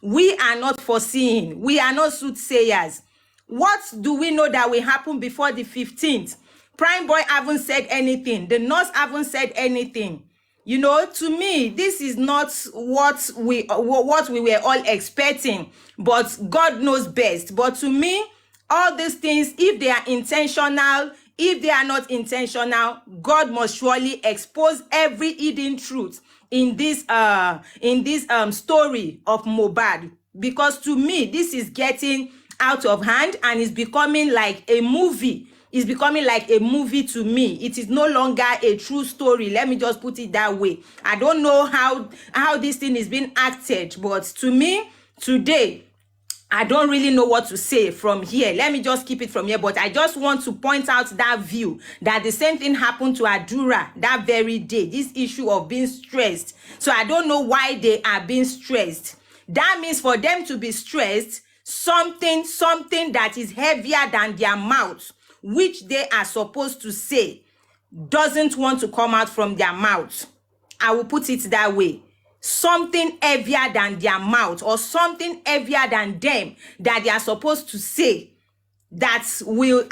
We are not foreseeing. We are not soothsayers. What do we know that will happen before the 15th? Prime Boy haven't said anything. The nurse haven't said anything. You know, to me, this is not what we were all expecting. But God knows best. But to me, all these things, if they are intentional, if they are not intentional, God must surely expose every hidden truth in this story of Mohbad, because to me this is getting out of hand and is becoming like a movie. It's becoming like a movie to me. It is no longer a true story. Let me just put it that way. I don't know how this thing is being acted, but to me today, I don't really know what to say from here. Let me just keep it from here. But I just want to point out that view that the same thing happened to Adura that very day. This issue of being stressed. So I don't know why they are being stressed. That means for them to be stressed, something that is heavier than their mouth, which they are supposed to say, doesn't want to come out from their mouth. I will put it that way. Something heavier than their mouth, or something heavier than them that they are supposed to say, that will,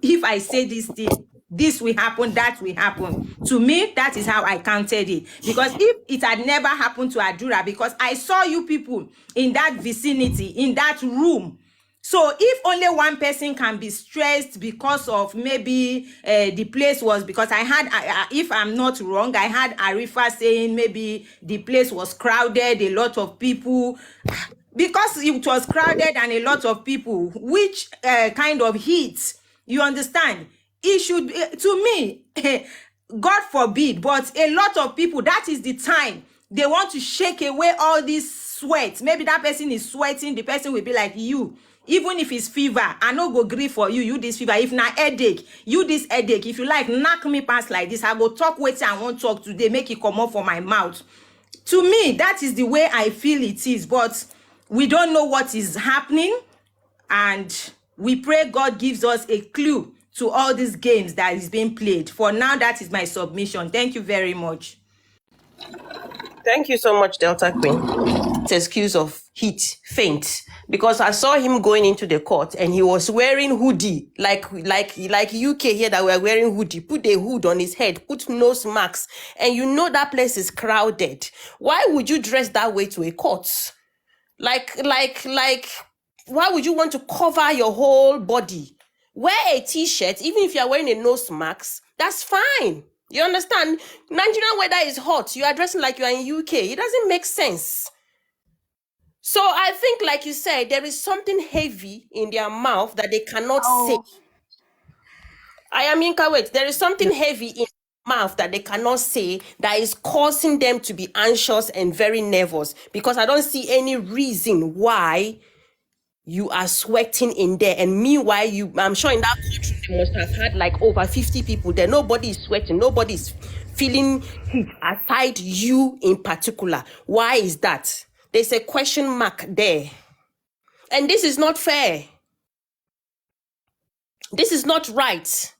if I say this thing, this will happen, that will happen. To me, that is how I counted it. Because if it had never happened to Adura, because I saw you people in that vicinity, in that room. So if only one person can be stressed because of maybe the place was, because I had, if I'm not wrong, I had Arifa saying maybe the place was crowded, a lot of people. Because it was crowded and a lot of people, which kind of heat, you understand? It should be, to me, God forbid, but a lot of people, that is the time they want to shake away all this sweat. Maybe that person is sweating, the person will be like, you, even if it's fever, I no go gree for you, this fever. If na headache, you this headache, if you like, knock me past like this, I go talk wetin I wan talk today, make it come out from my mouth. To me, that is the way I feel it is, but we don't know what is happening, and we pray God gives us a clue to all these games that is being played. For now, that is my submission. Thank you very much. Thank you so much, Delta Queen. It's excuse of heat, faint, because I saw him going into the court and he was wearing hoodie, like UK here that we're wearing hoodie. Put a hood on his head, put nose masks, and you know that place is crowded. Why would you dress that way to a court? Like, why would you want to cover your whole body? Wear a t-shirt, even if you're wearing a nose mask, that's fine. You understand? Nigerian weather is hot. You are dressing like you are in UK. It doesn't make sense. So I think, like you said, there is something heavy in their mouth that they cannot say. I am Yinka, wait. There is something heavy in their mouth that they cannot say that is causing them to be anxious and very nervous, because I don't see any reason why you are sweating in there. And meanwhile, I'm sure in that country they must have had like over 50 people there. Nobody is sweating. Nobody is feeling heat aside you in particular. Why is that? There's a question mark there. And this is not fair. This is not right.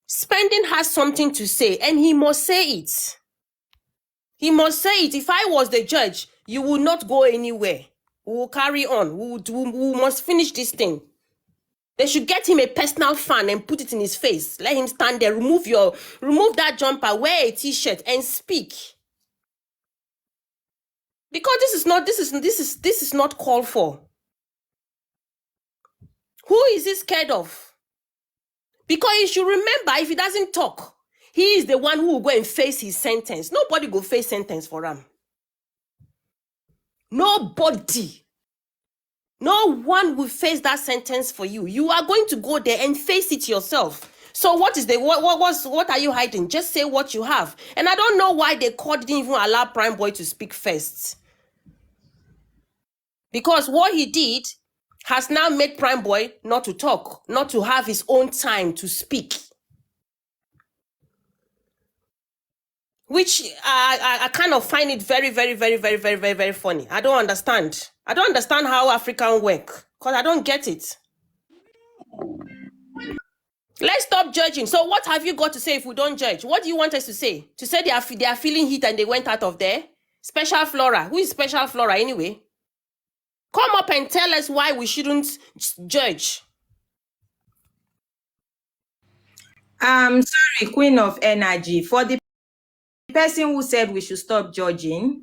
Spending has something to say, and he must say it. He must say it. If I was the judge, you will not go anywhere. We will carry on. We must finish this thing. They should get him a personal fan and put it in his face. Let him stand there. Remove that jumper. Wear a t-shirt and speak. Because this is not called for. Who is he scared of? Because you should remember, if he doesn't talk, he is the one who will go and face his sentence. Nobody go face sentence for him. Nobody. No one will face that sentence for you. You are going to go there and face it yourself. So what are you hiding? Just say what you have. And I don't know why the court didn't even allow Prime Boy to speak first. Because what he did has now made Prime Boy not to talk, not to have his own time to speak. Which I kind of find it very, very, very, very, very, very, very funny. I don't understand. I don't understand how African work, because I don't get it. Let's stop judging. So what have you got to say if we don't judge? What do you want us to say? To say they are feeling heat and they went out of there? Special Flora. Who is Special Flora anyway? Come up and tell us why we shouldn't judge. Sorry, Queen of Energy. For the person who said we should stop judging,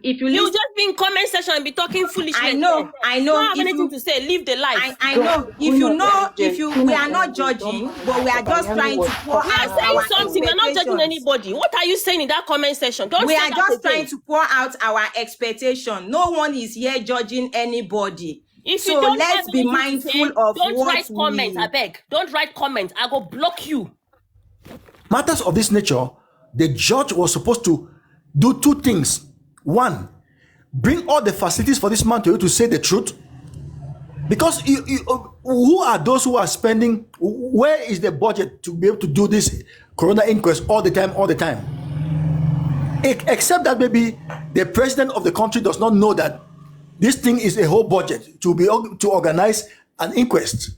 if you You listen, just be in comment section and be talking foolishness. I know. You don't have If anything you, to say. Live the life. I know. We are not judging, but we are just trying to pour We are out saying our something. We are not judging expectations. anybody. What are you saying in that comment section? Don't We say are that just again. trying to pour out our expectation. No one is here judging anybody. If you So don't let's have be anything to say, mindful of don't what write comments. I beg. Don't write comments. I go block you. Matters of this nature, the judge was supposed to do two things. One, bring all the facilities for this man to be able to say the truth. Because who are those who are spending? Where is the budget to be able to do this corona inquest all the time? Except that maybe the president of the country does not know that this thing is a whole budget to organize an inquest.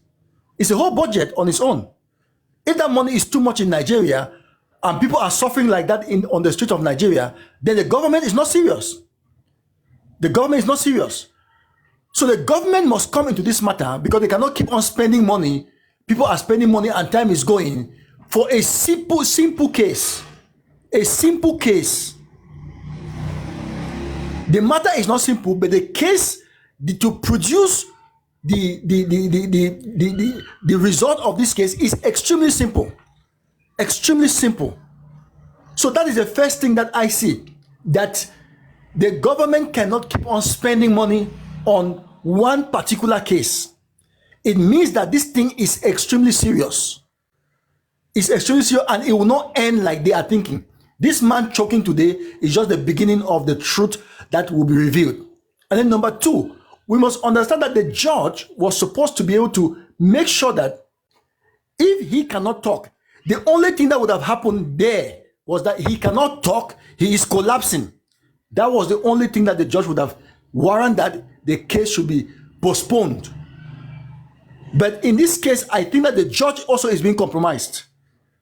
It's a whole budget on its own. If that money is too much in Nigeria and people are suffering like that on the street of Nigeria, then the government is not serious. The government is not serious. So the government must come into this matter because they cannot keep on spending money. People are spending money and time is going for a simple case. A simple case. The matter is not simple, but the case to produce the result of this case is extremely simple. Extremely simple. So that is the first thing that I see, that the government cannot keep on spending money on one particular case. It means that this thing is extremely serious. It's extremely serious and it will not end like they are thinking. This man choking today is just the beginning of the truth that will be revealed. And then number two, we must understand that the judge was supposed to be able to make sure that if he cannot talk, the only thing that would have happened there was that he cannot talk, he is collapsing. That was the only thing that the judge would have warranted that the case should be postponed. But in this case, I think that the judge also is being compromised.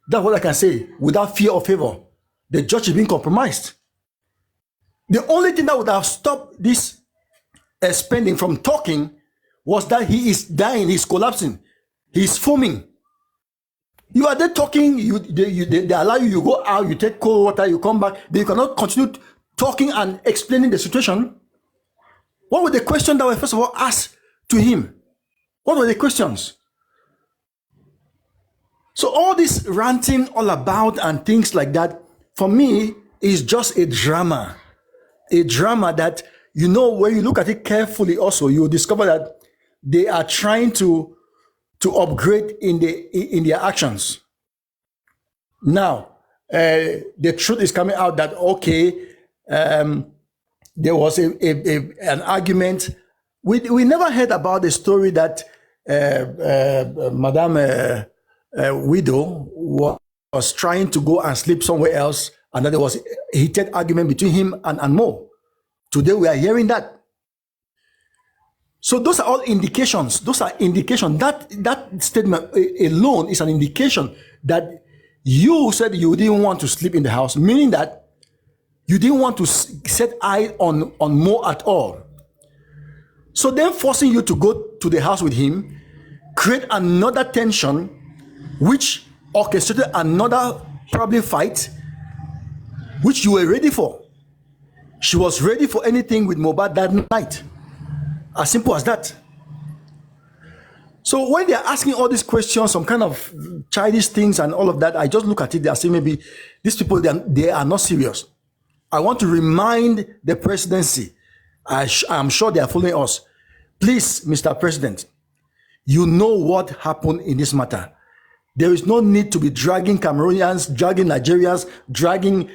That's what I can say without fear or favor. The judge is being compromised. The only thing that would have stopped this spending from talking was that he is dying, he's collapsing, he's foaming. You are there talking, they allow you, you go out, you take cold water, you come back, then you cannot continue talking and explaining the situation. What were the questions that were first of all asked to him? What were the questions? So all this ranting all about and things like that, for me, is just a drama. A drama that, you know, when you look at it carefully also, you will discover that they are trying to upgrade in their actions. Now, the truth is coming out that, okay, there was an argument. We never heard about the story that Madame Widow was trying to go and sleep somewhere else, and that there was a heated argument between him and Mo. Today we are hearing that. So those are all indications. Those are indications. That statement alone is an indication that you said you didn't want to sleep in the house, meaning that you didn't want to set eye on Mo at all. So then forcing you to go to the house with him create another tension, which orchestrated another probably fight, which you were ready for. She was ready for anything with Mohbad that night. As simple as that. So when they are asking all these questions, some kind of childish things and all of that, I just look at it and say maybe these people, they are not serious. I want to remind the presidency, I'm sure they are following us. Please, Mr. President, you know what happened in this matter. There is no need to be dragging Cameroonians, dragging Nigerians, dragging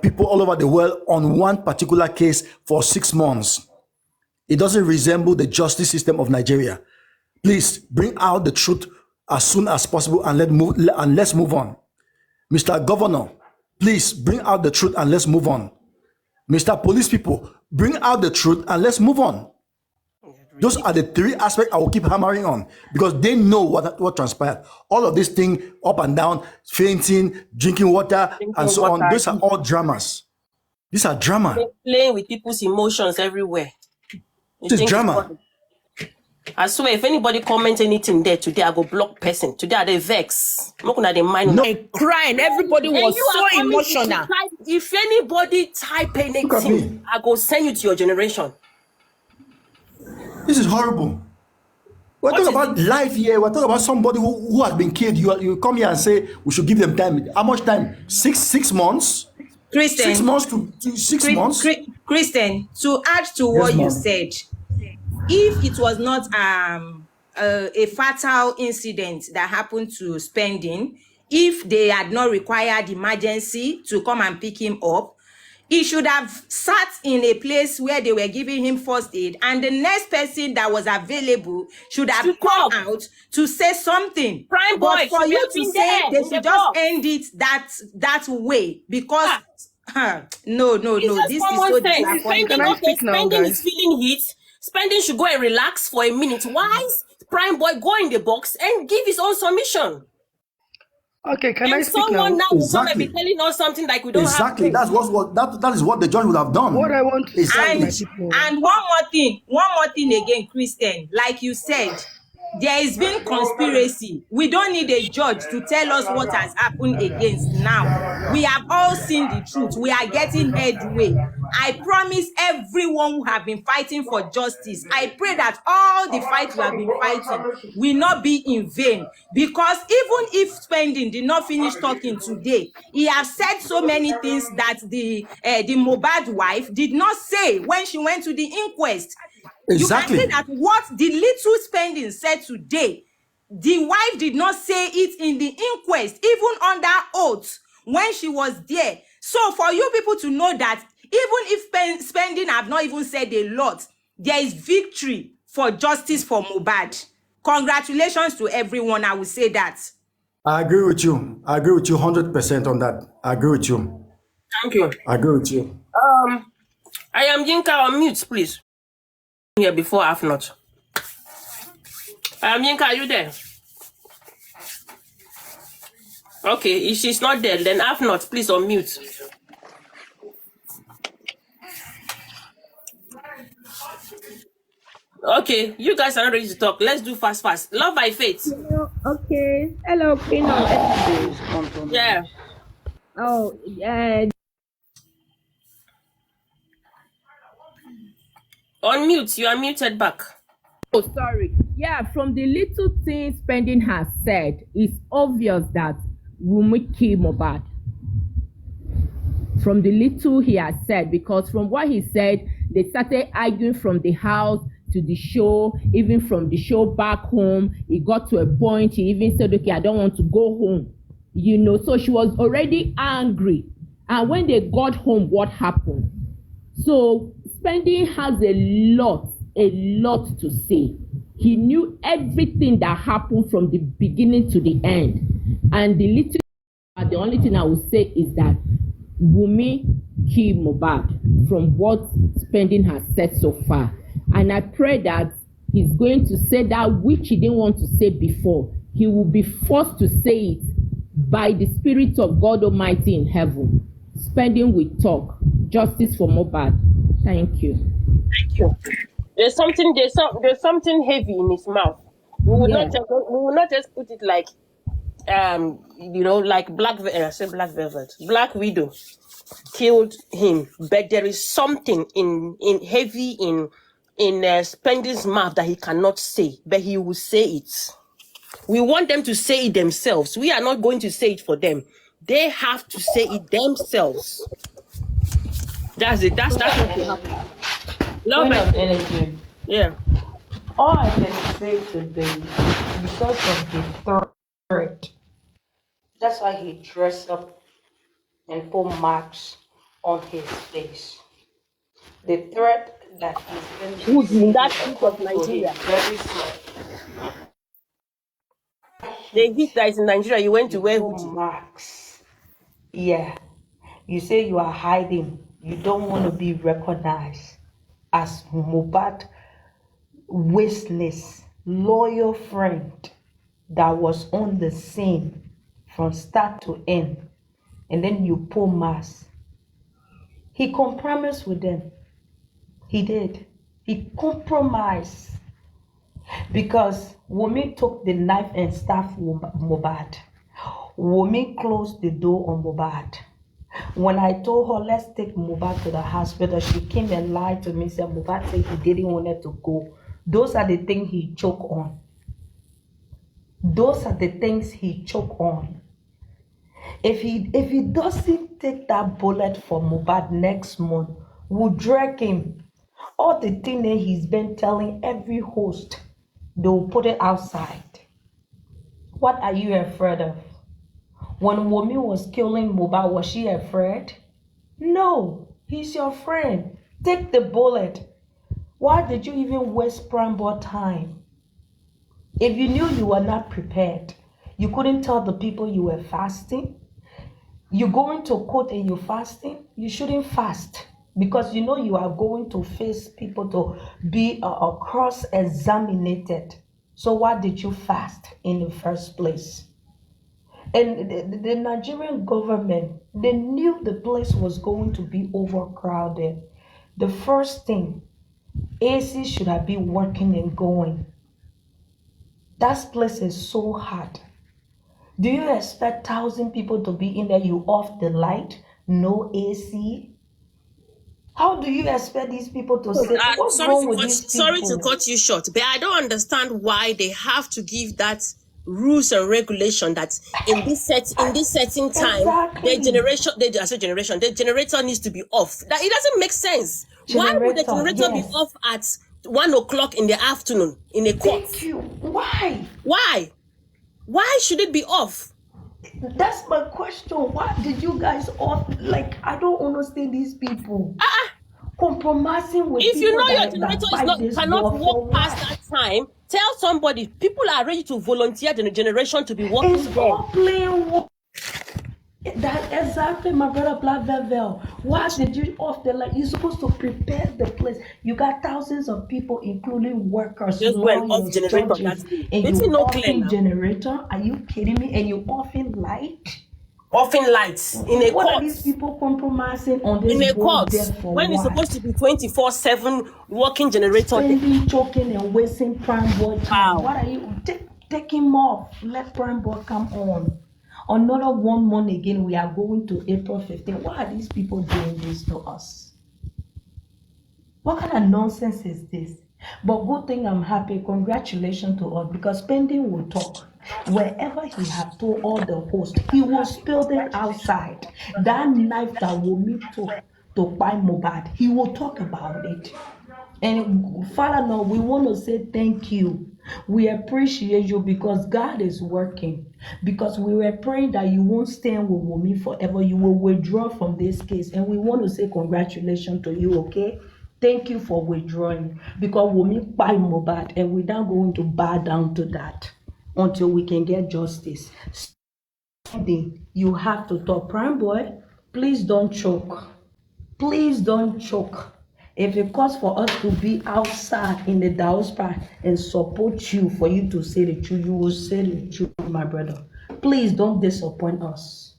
people all over the world on one particular case for 6 months. It doesn't resemble the justice system of Nigeria. Please bring out the truth as soon as possible and let's move on. Mr. Governor, please bring out the truth and let's move on. Mr. Police people, bring out the truth and let's move on. Those are the three aspects I will keep hammering on because they know what transpired. All of this thing up and down, fainting, drinking water, and so on. Those are all dramas. These are drama. They're playing with people's emotions everywhere. You This is think it's drama. funny? I swear, if anybody comment anything there today, I go block person. Today, I dey vex. Make una dey mind. No. And crying, everybody And was you are so coming to emotional. type. If anybody type Look at anything, me. I go send you to your generation. This is horrible. We're What talking is about life here. We're talking about somebody who has been killed. You come here and say we should give them time. How much time? 6 months? 6 Christian, months to 6 months? Christian, to add to Yes, what you ma'am. said, if it was not a fatal incident that happened to Spending, if they had not required emergency to come and pick him up, he should have sat in a place where they were giving him first aid, and the next person that was available should have To come talk. out to say something. Prime But boy for should you have to been say there they in the should just box. end it that way, because Ah. no, It's just this is common so sense. disappointing. Can I Okay, speak now, Spending is guys? feeling heat. Spending should go and relax for a minute. Why is Prime Boy go in the box and give his own submission? Okay, can I And speak someone now? now will come and be Exactly. telling us something like we don't Exactly. have. That is what the judge would have done. What I want to say, Exactly. my And people. and one more thing again, Christian, like you said, there has been conspiracy. We don't need a judge to tell us what has happened against now. We have all seen the truth. We are getting headway. I promise everyone who have been fighting for justice, I pray that all the fight we have been fighting will not be in vain. Because even if Spending did not finish talking today, he has said so many things that the Mohbad wife did not say when she went to the inquest. You can Exactly. see that what the little Spending said today, the wife did not say it in the inquest, even under oath when she was there. So for you people to know that even if Spending have not even said a lot, there is victory for justice for Mohbad. Congratulations to everyone, I will say that. I agree with you. I agree with you 100% on that. I agree with you. Thank you. I agree with you. I am Yinka on mute, please. Here before half not. I am Yinka, are you there? Okay, if she's not there, then half not, please unmute. Okay, you guys are not ready to talk. Let's do fast. Love by faith. Okay. Hello, Queen of Yeah. Oh, yeah. Unmute. You are muted back. Oh, sorry. Yeah, from the little things Spending has said, it's obvious that Wunmi killed Mohbad. From the little he has said, because from what he said, they started arguing from the house to the show, even from the show back home. It got to a point, he even said, okay, I don't want to go home. You know, so she was already angry. And when they got home, what happened? So Spending has a lot to say. He knew everything that happened from the beginning to the end. And the only thing I will say is that Wunmi killed Mohbad from what Spending has said so far. And I pray that he's going to say that which he didn't want to say before. He will be forced to say it by the Spirit of God Almighty in heaven. Spending will talk. Justice for Mohbad. Thank you. Thank you. There's something heavy in his mouth. We will not just put it like like Black Velvet. Black Widow killed him, but there is something in heavy in Spending's mouth that he cannot say, but he will say it. We want them to say it themselves. We are not going to say it for them. They have to say it themselves. That's it. That's what will happen. Love Point of it. energy. Yeah. All I can say today, because of the threat, that's why he dressed up and put marks on his face. The threat that he's been Who's in that receiving heat of to his Nigeria? very soul. The heat that is in Nigeria, you went to where? Put marks. Yeah. You say you are hiding. You don't want to be recognized as Mohbad witness, loyal friend that was on the scene from start to end, and then you pull mask. He compromised with them. He did. He compromised because Wumi took the knife and stabbed Mohbad. Wumi closed the door on Mohbad. When I told her, let's take Mohbad to the hospital, she came and lied to me, said Mohbad said he didn't want her to go. Those are the things he choked on. Those are the things he choked on. If he doesn't take that bullet for Mohbad next month, we'll drag him. All the things that he's been telling every host, they'll put it outside. What are you afraid of? When Wumi was killing Mohbad, was she afraid? No, he's your friend. Take the bullet. Why did you even waste Primeboy time? If you knew you were not prepared, you couldn't tell the people you were fasting. You're going to court and you're fasting. You shouldn't fast because you know you are going to face people to be cross-examined. So why did you fast in the first place? And the Nigerian government, they knew the place was going to be overcrowded. The first thing, AC should have been working and going. That place is so hot. Do you expect 1,000 people to be in there? You off the light, no AC? How do you expect these people to sit? What's wrong with these people? Sorry to cut you short, but I don't understand why they have to give that rules and regulation that in this setting time, Exactly. the generator needs to be off. That it doesn't make sense. Why would the generator be Yes. off at 1 o'clock in the afternoon in a court? Thank you. Why? Why should it be off? That's my question. Why did you guys off? Like, I don't understand these people. Compromising with If you people know your that generator fight this cannot war for walk past what? that time, tell somebody. People are ready to volunteer the generation to be working It's there. all playing war. That exactly, my brother Black Velvet. Why did you off the light? You're supposed to prepare the place. You got thousands of people, including workers, Just went off lawyers, generator judges, that day. and It's you no clear offing now. generator. Are you kidding me? And you offing light? Offing lights in a What are court. these people compromising on this In a board court there for when it's what? supposed to be 24/7 working generator. Spending, choking, and wasting Primeboy time. Wow. What are you take him off? Let Primeboy come on. Another 1 month again. We are going to April 15. Why are these people doing this to us? What kind of nonsense is this? But good thing I'm happy. Congratulations to us because Pending will talk. Wherever he have told all the hosts, he will spill them outside. That knife that Wumi took to buy Mohbad, he will talk about it. And Father, Lord, we want to say thank you. We appreciate you because God is working. Because we were praying that you won't stand with Wumi forever. You will withdraw from this case. And we want to say congratulations to you, okay? Thank you for withdrawing. Because Wumi buy Mohbad and we're not going to bow down to that until we can get justice. You have to talk. Primeboy, please don't choke. Please don't choke. If it calls for us to be outside in the diaspora and support you for you to say the truth, you will say the truth, my brother. Please don't disappoint us.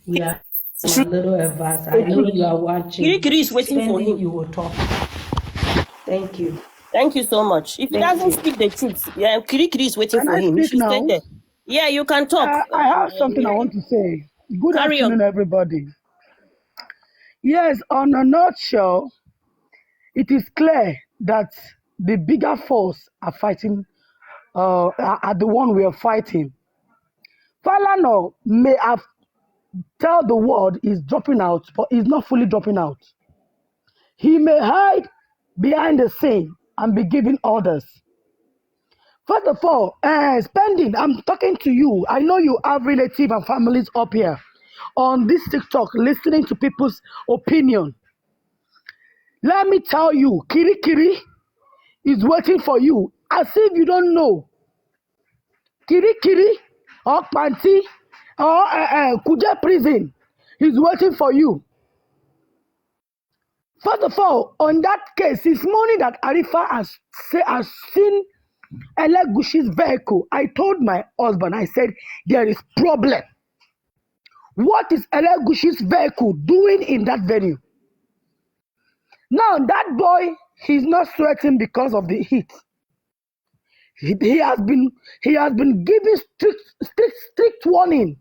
We are a little advice. I know you are watching. Kirikiri is waiting for Spending, him. you will talk. Thank you. Thank you so much. If he Thank doesn't you. speak the truth, yeah, Kirikiri is waiting Can for I him. He speak should stay now? there. Yeah, you can talk. I have something I want to say. Good Carry on. afternoon, everybody. Yes, on a nutshell, it is clear that the bigger force are fighting, are the one we are fighting. Falana may have tell the world he's dropping out, but he's not fully dropping out. He may hide behind the scene and be giving orders. First of all, Spending, I'm talking to you. I know you have relatives and families up here on this TikTok listening to people's opinion. Let me tell you, Kirikiri is waiting for you as if you don't know. Kirikiri or Panti or Kuje prison is waiting for you. First of all, on that case, this morning that Arifa has seen Elegushi's vehicle, I told my husband, I said, there is problem. What is Elegushi's vehicle doing in that venue? Now that boy, he's not sweating because of the heat. He has been given strict warning,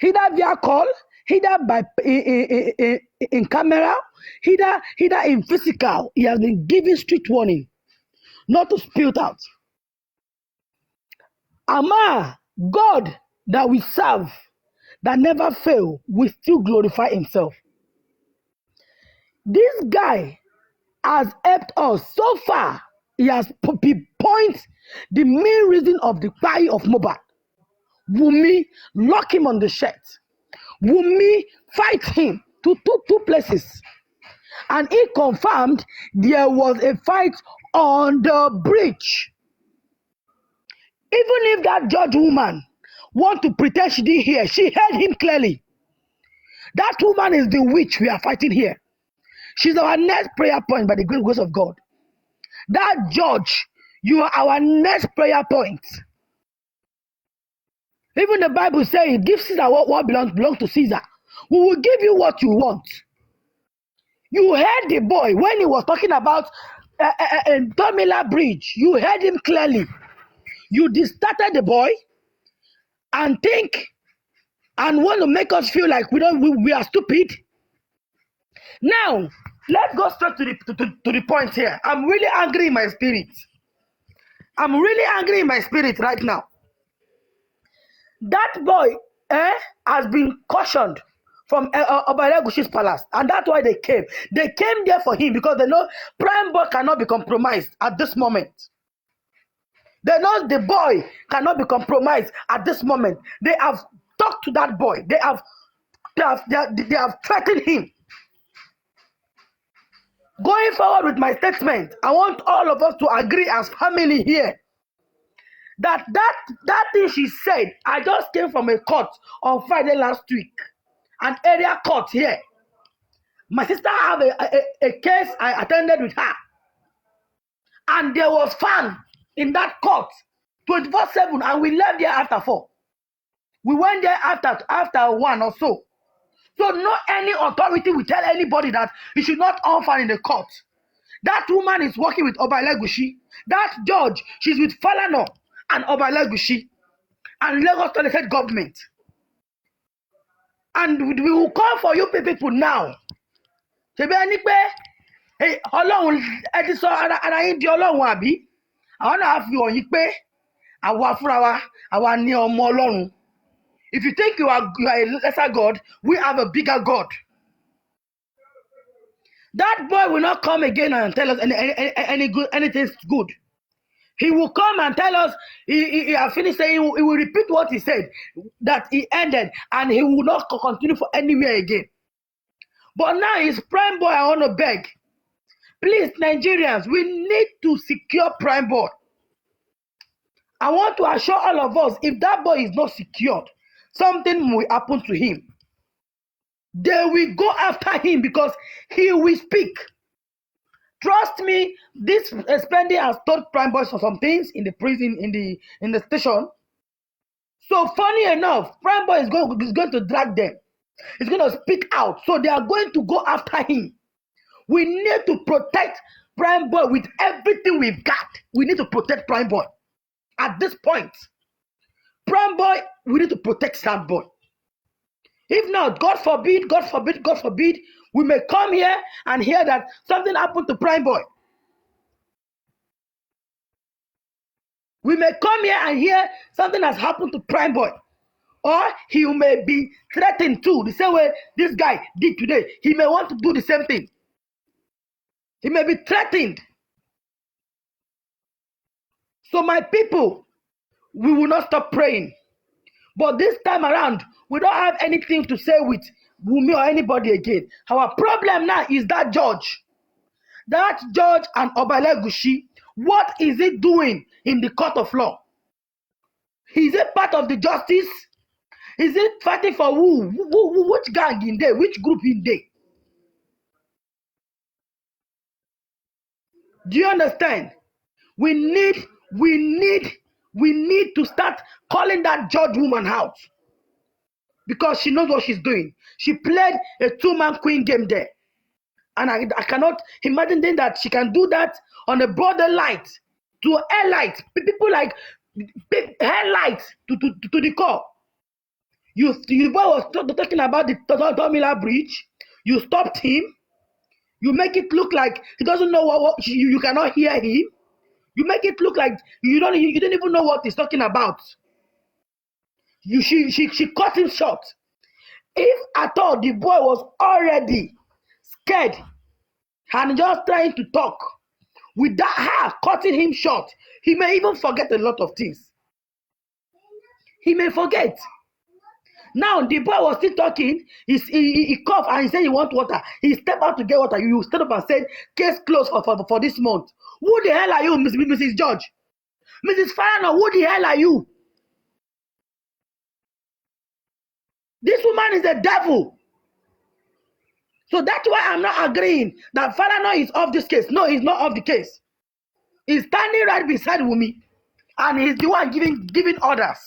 either via call, either by in camera, either in physical. He has been given strict warning not to spill it out. Ama, God that we serve, that never fail, will still glorify himself. This guy has helped us so far. He has pinpointed the main reason of the cry of Mohbad. Wunmi lock him on the shirt. Wunmi fight him to two places. And he confirmed there was a fight on the bridge. Even if that judge woman want to pretend she didn't hear, she heard him clearly. That woman is the witch we are fighting here. She's our next prayer point by the grace of God. That judge, you are our next prayer point. Even the Bible says, give Caesar what belongs to Caesar. We will give you what you want. You heard the boy when he was talking about Tomila Bridge. You heard him clearly. You distorted the boy and think and want to make us feel like we are stupid. Now, let's go straight to the point here. I'm really angry in my spirit. I'm really angry in my spirit right now. That boy has been cautioned from Oba Elégùṣì's palace, and that's why they came. They came there for him because they know Prime Boy cannot be compromised at this moment. They know the boy cannot be compromised at this moment. They have talked to that boy. They have threatened him. Going forward with my statement, I want all of us to agree as family here that thing she said. I just came from a court on Friday last week, an area court here. My sister have a case. I attended with her, and there was fun in that court 24/7, and we left there after 4. We went there after 1 or so. So not any authority will tell anybody that you should not on fan in the court. That woman is working with Oba Elégùṣì. That judge, she's with Falana and Oba Elégùṣì and Lagos State government. And we will call for you people now. Ṣebí ẹni pé Ọlọ́run ẹ ti sọ ara yín di Ọlọ́run àbí? Àwọn náà fi hàn yín pé àwa fúnra wa, àwa ni ọmọ Ọlọ́run. If you think you are a lesser God, we have a bigger God. That boy will not come again and tell us anything good. He will come and tell us he has finished saying, he will repeat what he said, that he ended, and he will not continue for anywhere again. But now it's Prime Boy. I want to beg. Please, Nigerians, we need to secure Prime Boy. I want to assure all of us, if that boy is not secured, something will happen to him. They will go after him because he will speak. Trust me, this spending has told Prime Boys for some things in the prison, in the station. So funny enough, Prime Boy is going to drag them. He's going to speak out. So they are going to go after him. We need to protect Prime Boy with everything we've got. We need to protect Prime Boy. At this point, Prime Boy, we need to protect that boy. If not, God forbid, we may come here and hear that something happened to Prime Boy. We may come here and hear something has happened to Prime Boy. Or he may be threatened too, the same way this guy did today. He may want to do the same thing. He may be threatened. So my people, we will not stop praying. But this time around, we don't have anything to say with Wunmi or anybody again. Our problem now is that judge. That judge and Oba Elégùṣì, what is he doing in the court of law? Is it part of the justice? Is it fighting for who? Which gang in there? Which group in there? Do you understand? We need to start calling that judge woman out because she knows what she's doing. She played a 2-man queen game there. And I cannot imagine then that she can do that on a broader light, to air light, people like hair light to the core. You boy was talking about the Tomila Bridge. You stopped him. You make it look like he doesn't know what you cannot hear him. You make it look like you don't even know what he's talking about. She cut him short. If at all the boy was already scared and just trying to talk, without her cutting him short, he may even forget a lot of things. He may forget. Now the boy was still talking. He coughed and he said he wants water. He stepped out to get water. You stood up and said, "Case closed for this month." Who the hell are you, Mrs. George? Mrs. Farano, who the hell are you? This woman is a devil. So that's why I'm not agreeing that Farano is off this case. No, he's not off the case. He's standing right beside Wumi, and he's the one giving orders.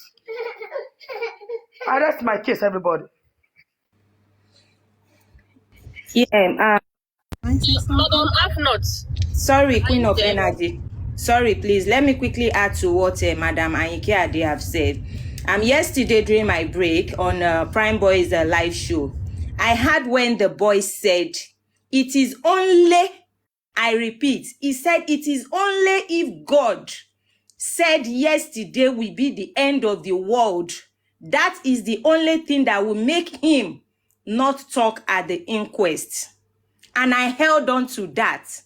I rest my case, everybody. Yeah. Madam Afnot. Sorry, Queen of there? Energy. Sorry, please. Let me quickly add to what Madam Anyike Ade have said. Yesterday during my break on Prime Boy's live show, I heard when the boy said, "It is only," I repeat, he said, "It is only if God said yesterday will be the end of the world. That is the only thing that will make him not talk at the inquest." And I held on to that.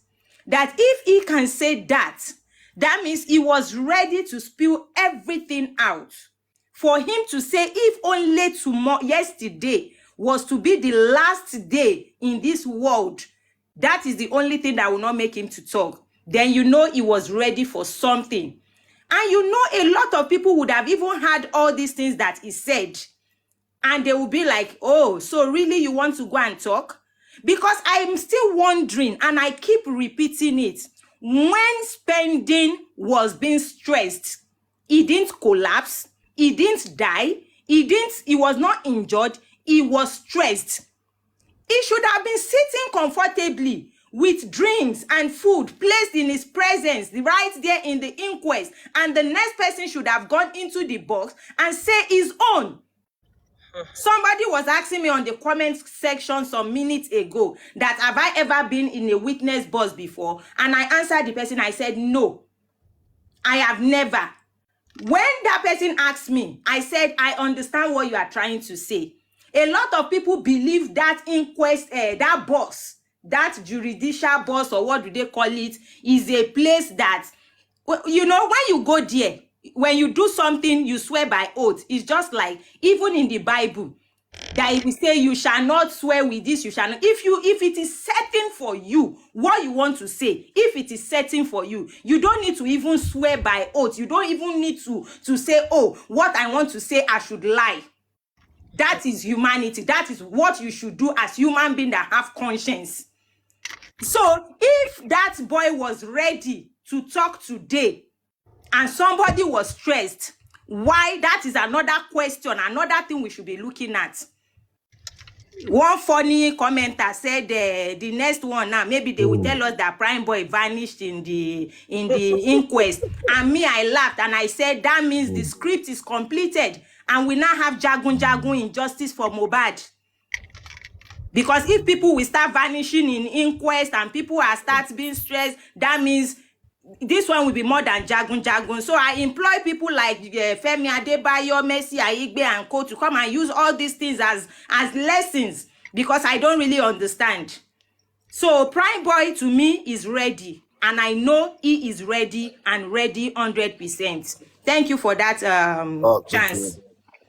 That if he can say that, that means he was ready to spill everything out. For him to say, if only yesterday was to be the last day in this world, that is the only thing that will not make him to talk, then you know he was ready for something. And you know a lot of people would have even heard all these things that he said, and they will be like, "Oh, so really you want to go and talk?" Because I'm still wondering, and I keep repeating it, when Spending was being stressed, he didn't collapse, he didn't die, he was not injured, he was stressed. He should have been sitting comfortably with drinks and food placed in his presence right there in the inquest, and the next person should have gone into the box and say his own. Somebody was asking me on the comment section some minutes ago that have I ever been in a witness box before, and I answered the person. I said no, I have never. When that person asked me, I said I understand what you are trying to say. A lot of people believe that inquest, that box, that judicial box, or what do they call it, is a place that, you know, when you go there, when you do something, you swear by oath. It's just like, even in the Bible, that if we say you shall not swear with this, you shall not. If it is setting for you what you want to say, if it is setting for you, you don't need to even swear by oath. You don't even need to say, "Oh, what I want to say, I should lie." That is humanity. That is what you should do as human beings that have conscience. So if that boy was ready to talk today and somebody was stressed, why? That is another question, another thing we should be looking at. One funny commenter said the next one now, maybe they will tell us that Prime Boy vanished in the inquest. And me, I laughed and I said, that means the script is completed and we now have Jagun injustice for Mohbad. Because if people will start vanishing in inquest and people are start being stressed, that means this one will be more than Jagun. So I employ people like Femi Adebayo, Mercy Aigbe and Co to come and use all these things as lessons, because I don't really understand. So Prime Boy to me is ready, and I know he is ready and ready 100%. Thank you for that chance.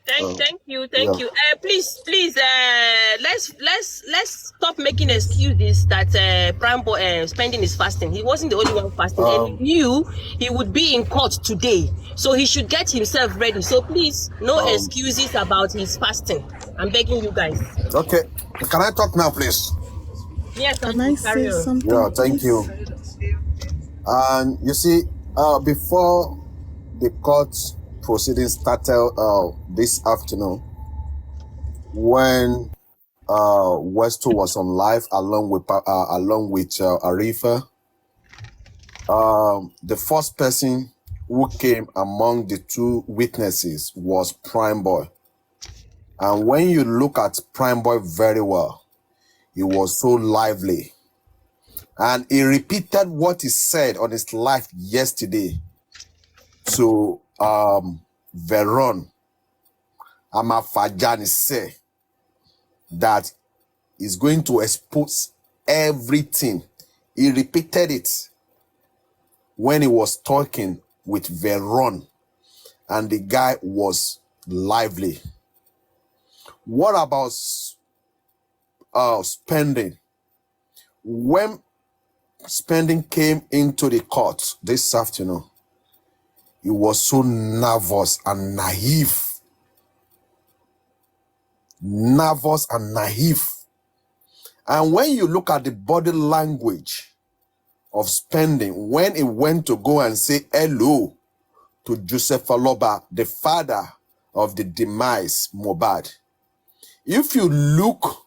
Thank you. Please, let's stop making excuses that Prime Boy Spending is fasting. He wasn't the only one fasting, and he knew he would be in court today, so he should get himself ready. So please, no excuses about his fasting. I'm begging you guys. Okay, can I talk now, please? Yes, Can I say something? Yeah, thank you. And you see, before the court proceedings started this afternoon, when Westo was on live along with Arifa. The first person who came among the two witnesses was Prime Boy. And when you look at Prime Boy very well, he was so lively. And he repeated what he said on his live yesterday to Veron Amafajani say that he's going to expose everything. He repeated it when he was talking with Veron, and the guy was lively. What about spending? When spending came into the court this afternoon, he was so nervous and naive. Nervous and naive. And when you look at the body language of spending, when he went to go and say hello to Joseph Aloba, the father of the demise Mohbad, if you look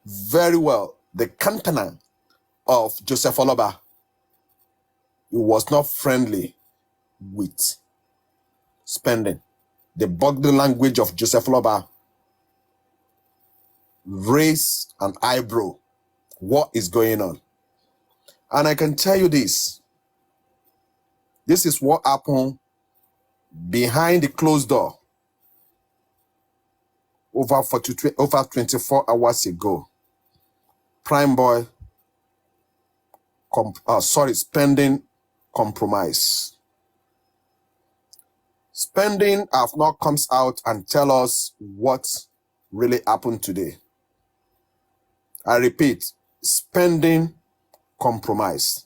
very well, the countenance of Joseph Aloba, he was not friendly with spending. The body language of Joseph Aloba raised an eyebrow. What is going on? And I can tell you this. This is what happened behind the closed door over 24 hours ago. Prime Boy, spending compromise. Spending have not comes out and tell us what really happened today. I repeat, spending compromise.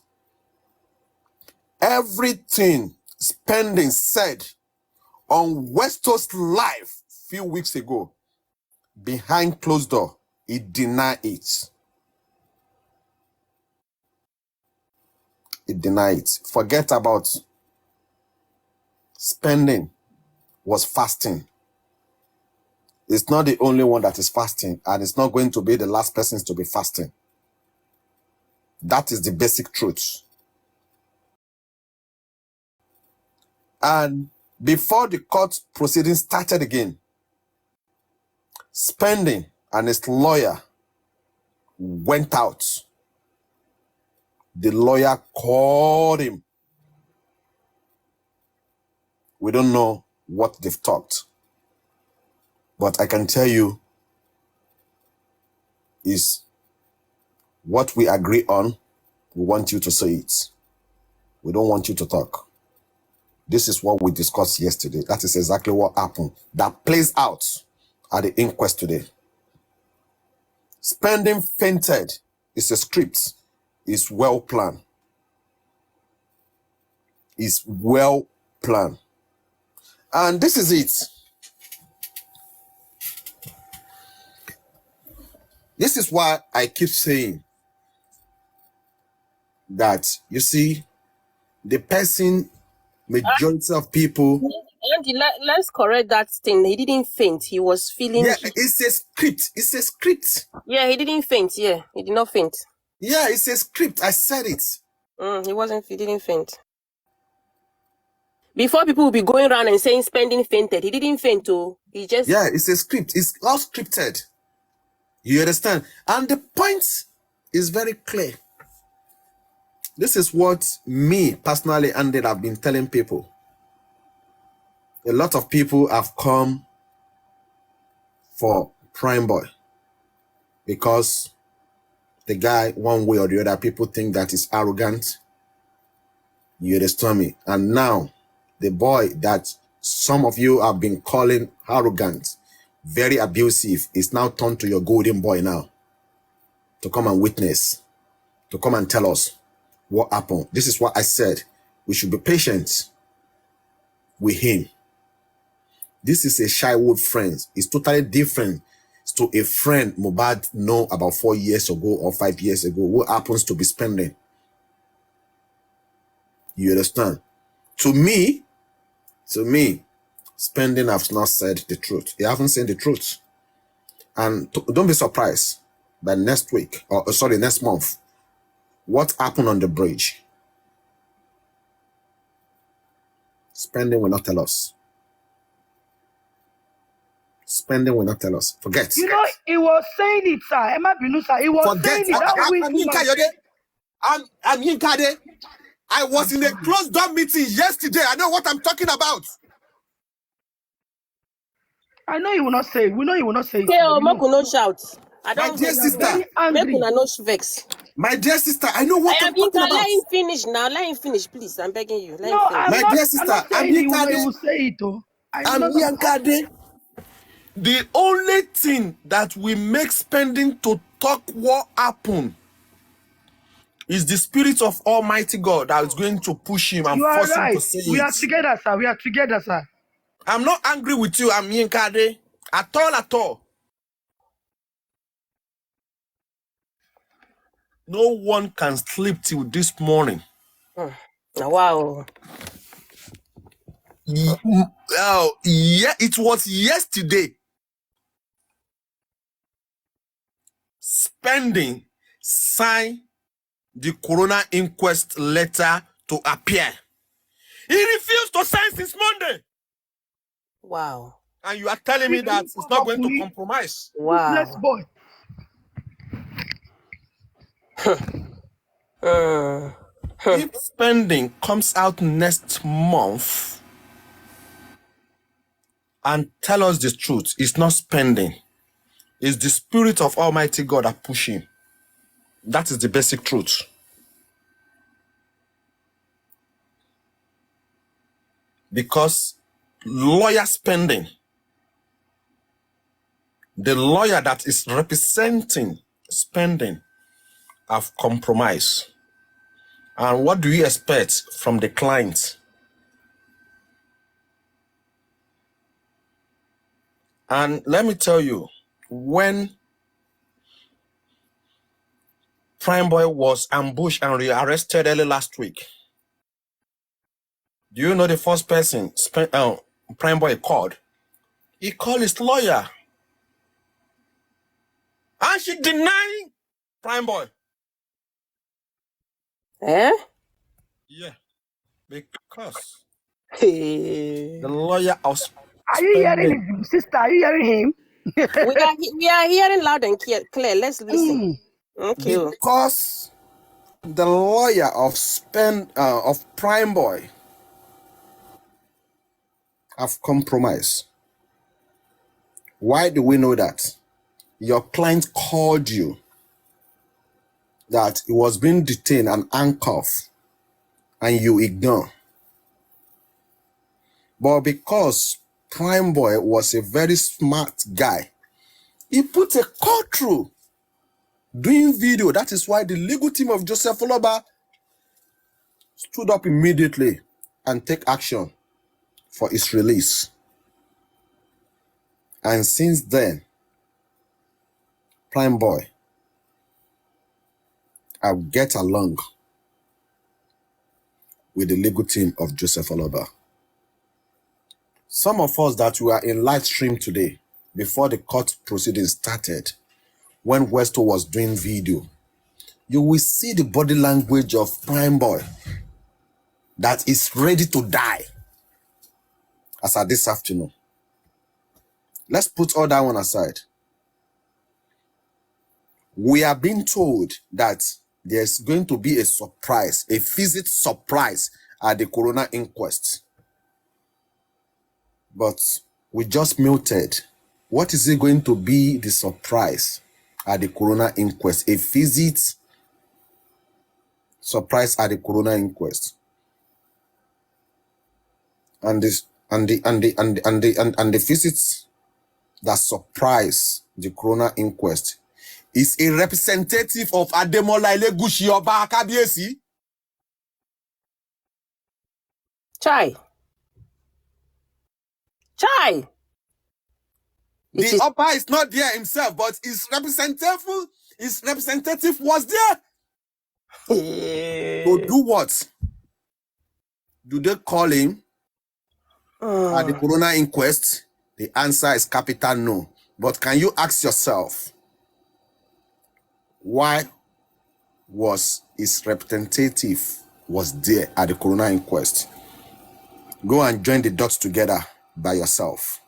Everything spending said on Westo's live few weeks ago, behind closed door, he denied it. He denied it. Forget about spending was fasting. It's not the only one that is fasting, and it's not going to be the last person to be fasting. That is the basic truth. And before the court proceedings started again, Spending and his lawyer went out. The lawyer called him. We don't know what they've talked, but I can tell you is what we agree on. We want you to say it. We don't want you to talk. This is what we discussed yesterday. That is exactly what happened. That plays out at the inquest today. Spending fainted is a script. It's well planned. It's well planned. And this is it. This is why I keep saying that, you see, the person, majority of people. Andy, let's correct that thing. He didn't faint. He was feeling. Yeah, it's a script. It's a script. Yeah, he didn't faint. Yeah, he did not faint. Yeah, it's a script. I said it. He didn't faint. Before people will be going around and saying Spending fainted. He didn't faint, oh. He just. Yeah, it's a script. It's all scripted. You understand? And the point is very clear. This is what me personally and I've been telling people. A lot of people have come for Prime Boy because the guy, one way or the other, people think that is arrogant. You understand me? And now, the boy that some of you have been calling arrogant, very abusive, is now turned to your golden boy now to come and witness, to come and tell us what happened. This is what I said. We should be patient with him. This is a childhood friend. It's totally different to a friend Mohbad know about 4 years ago or 5 years ago who happens to be Spending. You understand? To me, Spending has not said the truth. He hasn't said the truth. And don't be surprised by next week, or sorry, next month, what happened on the bridge. Spending will not tell us. Spending will not tell us. Forget. You know, he was saying it, sir. Emma Binu, sir. He was Forget. saying it. That week. I'm Yinka Ade. I was in a closed door meeting yesterday. I know what I'm talking about. I know you will not say it. We know you will not say it. Okay, sir. We know. Moku no shout. I My don't dear vex. sister, Very Make angry. una no vex. my dear sister, I know what I I'm am Yinka. talking about. Let him finish now. Let him finish, please. I'm begging you. Let him No, finish. My dear sister, I'm not I'm saying he will, Yinka he Ade. will say it, though. I I'm know that. Yinka Ade. The only thing that will make spending to talk what happened is the spirit of Almighty God that is going to push him and You are force him to right. say We are it. together, sir. We are together, sir. I'm not angry with you, I'm Yinka Ade. At all, at all. No one can sleep till this morning. Wow. Oh, yeah, it was yesterday. Spending signed the Corona inquest letter to appear. He refused to sign since Monday. Wow. And you are telling me that it's not going to compromise. Useless Wow. boy. If spending comes out next month and tell us the truth, it's not spending. It's the spirit of Almighty God that push him. That is the basic truth. Because lawyer spending, the lawyer that is representing spending, have compromised. And what do you expect from the client? And let me tell you, when Prime Boy was ambushed and rearrested early last week, do you know the first person Prime Boy called? He called his lawyer. And she denied Prime Boy. Eh? Yeah. Because Hey. the lawyer of Are you hearing spending. his sister? Are you hearing him? We are hearing loud and clear. Let's listen. Okay. Because the lawyer of Prime Boy have compromised. Why do we know that? Your client called you that he was being detained and handcuffed, and you ignore. But because Prime Boy was a very smart guy, he put a call through doing video. That is why the legal team of Joseph Oloba stood up immediately and take action for his release. And since then, Prime Boy, I get along with the legal team of Joseph Oloba. Some of us that were in live stream today, before the court proceedings started, when Westo was doing video, you will see the body language of Prime Boy that is ready to die as at this afternoon. Let's put all that one aside. We are being told that there's going to be a surprise, a visit surprise at the Corona inquest. But we just muted. What is it going to be the surprise at the Corona inquest? A visit surprise at the Corona inquest. And the visits that surprise the Corona inquest is a representative of Ademola Elegushi Oba Akabiesi. Chai. The Oba is not there himself, but his representative was there. To do what? Do they call him at the Corona inquest? The answer is capital no. But can you ask yourself, why was his representative was there at the coroner inquest? Go and join the dots together by yourself.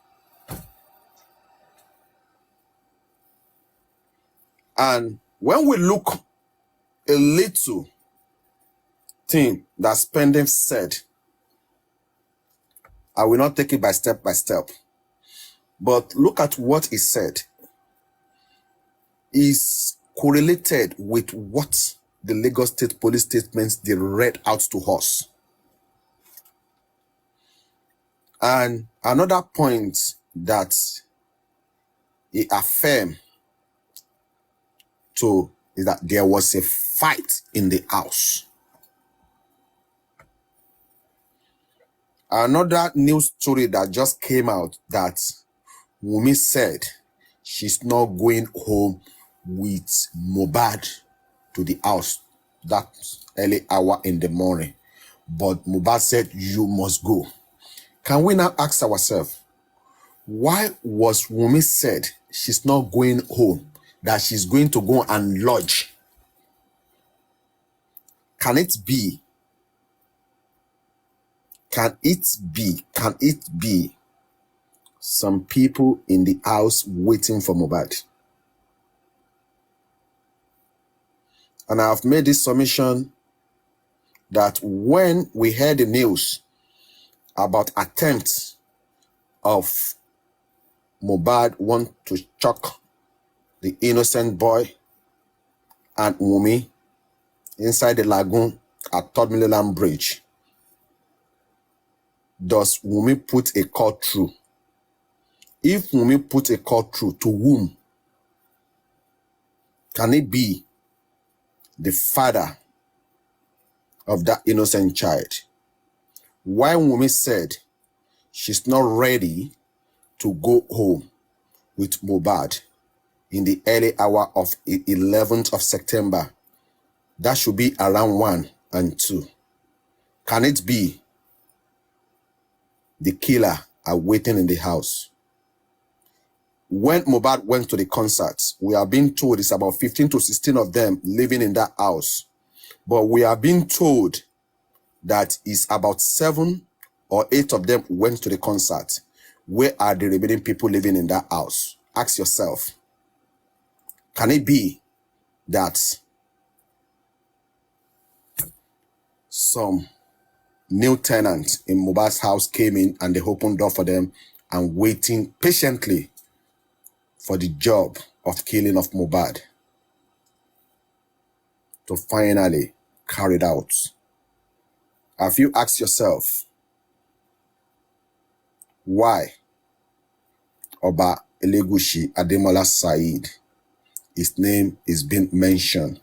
And when we look a little thing that Spending said, I will not take it by step, but look at what he said. Is correlated with what the Lagos State Police statements they read out to us. And another point that he affirmed to is that there was a fight in the house. Another news story that just came out that Wunmi said she's not going home with Mohbad to the house that early hour in the morning. But Mohbad said, you must go. Can we now ask ourselves, why was Wunmi said she's not going home, that she's going to go and lodge? Can it be some people in the house waiting for Mohbad? And I have made this submission that when we heard the news about attempts of Mohbad want to choke the innocent boy and Wunmi inside the lagoon at Third Mainland Bridge, does Wunmi put a call through? If Wunmi put a call through, to whom? Can it be the father of that innocent child? Why Wunmi said she's not ready to go home with Mohbad in the early hour of 11th of September? That should be around 1 and 2. Can it be the killer are waiting in the house? When Mohbad went to the concert, we are being told it's about 15 to 16 of them living in that house. But we are being told that it's about 7 or 8 of them went to the concert. Where are the remaining people living in that house? Ask yourself, can it be that some new tenants in Mohbad's house came in and they opened door for them and waiting patiently for the job of killing of Mohbad to finally carry it out? Have you asked yourself why Oba Elegushi Ademola Said, his name is being mentioned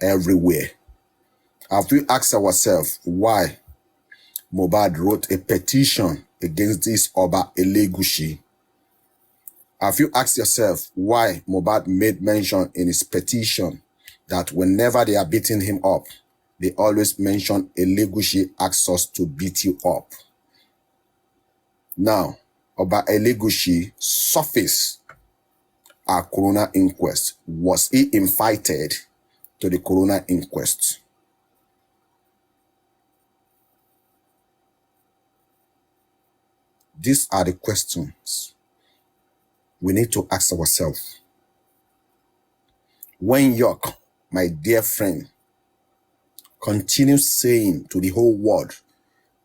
everywhere? Have we asked ourselves why Mohbad wrote a petition against this Oba Elegushi? Have you asked yourself why Mohbad made mention in his petition that whenever they are beating him up, they always mention Elegushi asks us to beat you up? Now, Oba Elegushi surfaced at coroner inquest. Was he invited to the coroner inquest? These are the questions we need to ask ourselves. When York, my dear friend, continues saying to the whole world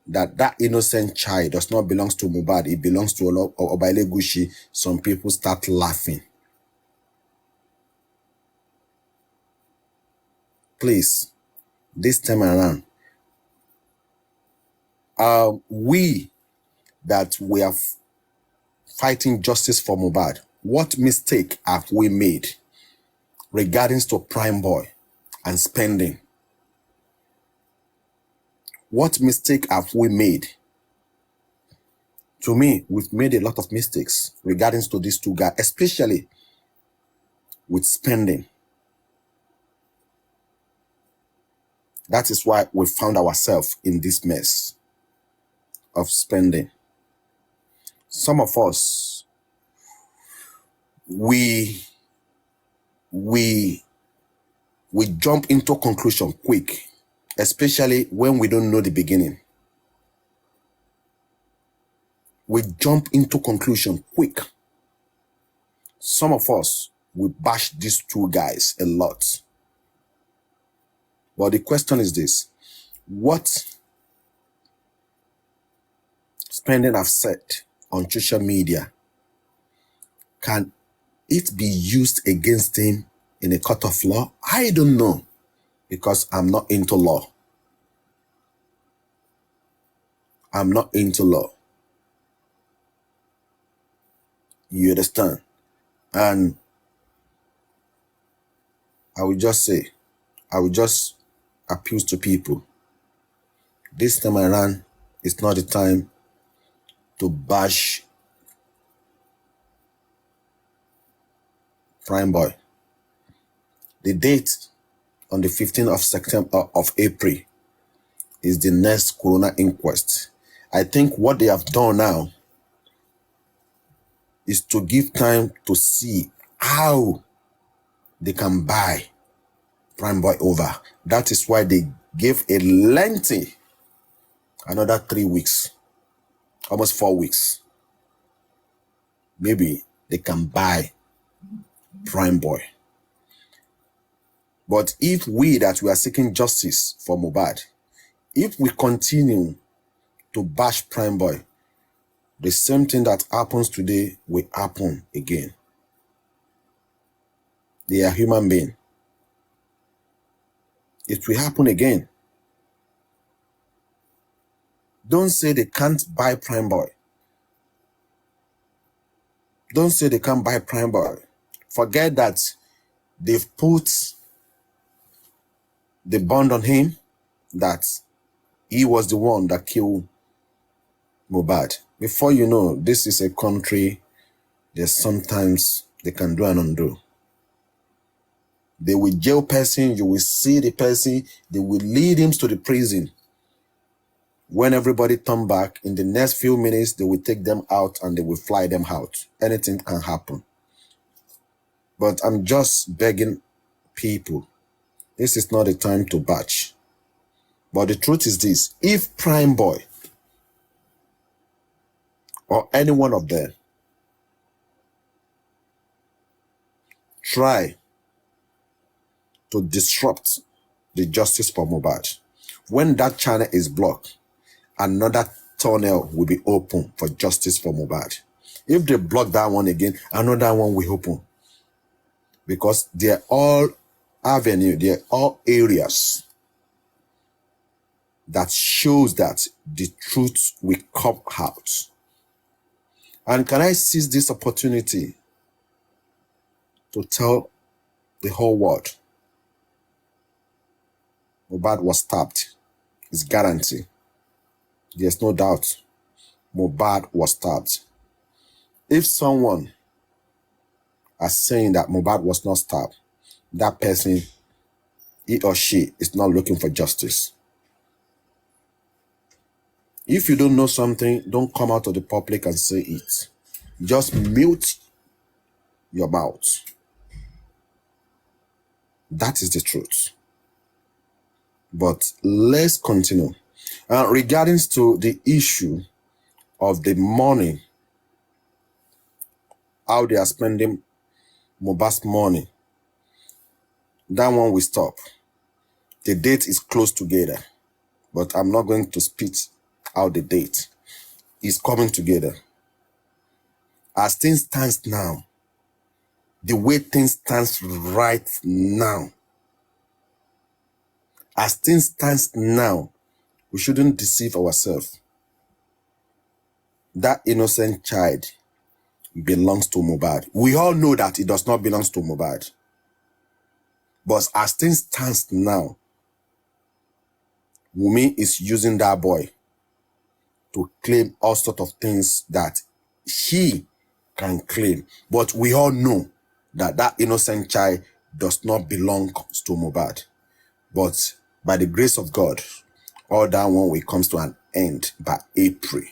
that that innocent child does not belong to Mohbad, it belongs to Oba Elegushi, some people start laughing. Please, this time around, we that we are fighting justice for Mohbad, what mistake have we made regarding to Prime Boy and Spending? What mistake have we made? To me, we've made a lot of mistakes regarding to these two guys, especially with Spending. That is why we found ourselves in this mess of Spending. Some of us, we we we jump into conclusion quick, especially when we don't know the beginning. We jump into conclusion quick. Some of us we bash these two guys a lot. But the question is this: what Spending have said on social media, can it be used against him in a court of law? I don't know, because I'm not into law. I'm not into law. You understand? And I will just appeal to people. This time around, it's not the time to bash Prime Boy. The date on the 15th of September of April is the next coroner inquest. I think what they have done now is to give time to see how they can buy Prime Boy over. That is why they gave a lengthy, another 3 weeks, almost 4 weeks. Maybe they can buy Prime Boy. But if we that we are seeking justice for Mohbad, if we continue to bash Prime Boy, the same thing that happens today will happen again. They are human beings. It will happen again. Don't say they can't buy Prime Boy. Don't say they can't buy Prime Boy. Forget that they've put the bond on him that he was the one that killed Mohbad. Before you know, this is a country that sometimes they can do and undo. They will jail person, you will see the person, they will lead him to the prison. When everybody turn back, in the next few minutes, they will take them out and they will fly them out. Anything can happen. But I'm just begging people, this is not the time to batch. But the truth is this: if Prime Boy or any one of them try to disrupt the justice for Mohbad, when that channel is blocked, another tunnel will be open for justice for Mohbad. If they block that one again, another one will open. Because they're all avenue, they're all areas that shows that the truth will come out. And can I seize this opportunity to tell the whole world, Mohbad was stabbed. It's guaranteed. There's no doubt. Mohbad was stabbed. If someone is saying that Mohbad was not stabbed, that person, he or she, is not looking for justice. If you don't know something, don't come out to the public and say it. Just mute your mouth. That is the truth. But let's continue. Regarding to the issue of the money, how they are spending Mohbad's money, that one will stop. The date is close together, but I'm not going to spit out the date. It's coming together. As things stand now, the way things stand right now, as things stand now, we shouldn't deceive ourselves. That innocent child belongs to Mohbad. We all know that it does not belong to Mohbad. But as things stand now, Wunmi is using that boy to claim all sorts of things that he can claim. But we all know that that innocent child does not belong to Mohbad. But by the grace of God, all that one will come to an end by April.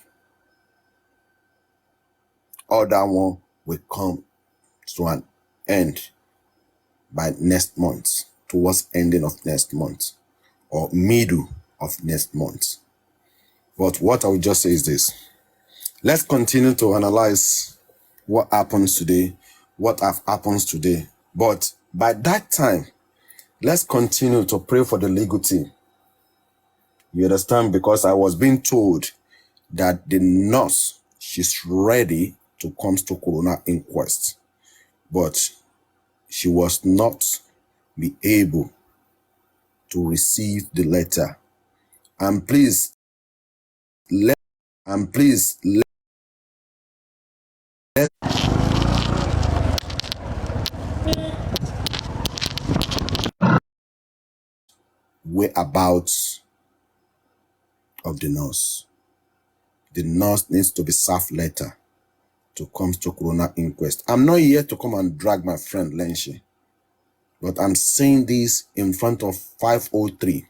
All that one will come to an end by next month, towards ending of next month or middle of next month. But what I would just say is this. Let's continue to analyze what happens today, what happens today. But by that time, let's continue to pray for the legal team. You understand? Because I was being told that the nurse, she's ready to come to coroner inquest, but she was not be able to receive the letter. And please let whereabouts of the nurse. The nurse needs to be served letter to come to coroner inquest. I'm not here to come and drag my friend Lenshi, but I'm saying this in front of 503.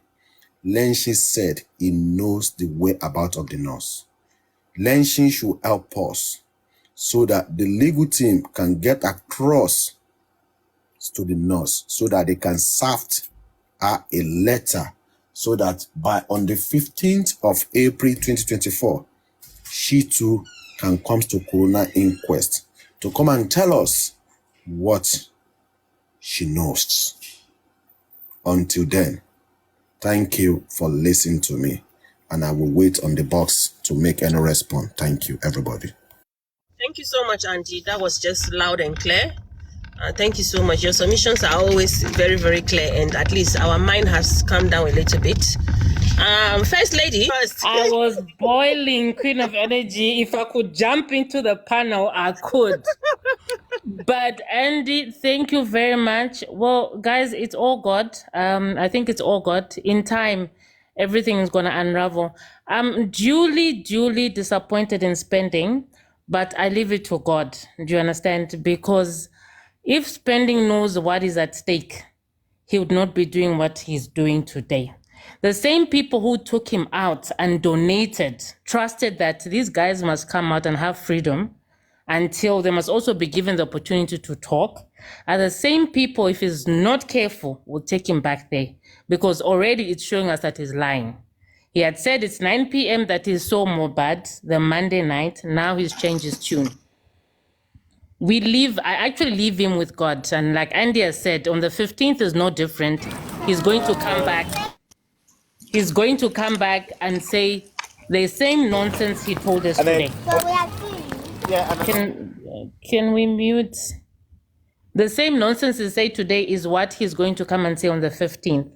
Lenshi said he knows the whereabouts of the nurse. Lenshi should help us so that the legal team can get across to the nurse so that they can serve her a letter so that by on the 15th of April 2024, she too can come to coroner inquest to come and tell us what she knows. Until then, thank you for listening to me, and I will wait on the box to make any response. Thank you, everybody. Thank you so much, Angie. That was just loud and clear. Thank you so much. Your submissions are always very, very clear, and at least our mind has calmed down a little bit. First lady. First. I was boiling, Queen of Energy. If I could jump into the panel, I could. But Andy, thank you very much. Well, guys, it's all God. I think it's all God. In time, everything is going to unravel. I'm duly disappointed in spending, but I leave it to God. Do you understand? Because if spending knows what is at stake, he would not be doing what he's doing today. The same people who took him out and donated, trusted that these guys must come out and have freedom until they must also be given the opportunity to talk, are the same people, if he's not careful, will take him back there, because already it's showing us that he's lying. He had said it's 9 p.m. that he saw Mohbad the Monday night. Now he's changed his tune. I actually leave him with God. And like Andy has said, on the 15th is no different. He's going to come back. He's going to come back and say the same nonsense he told us today. Can we mute? The same nonsense he said today is what he's going to come and say on the 15th.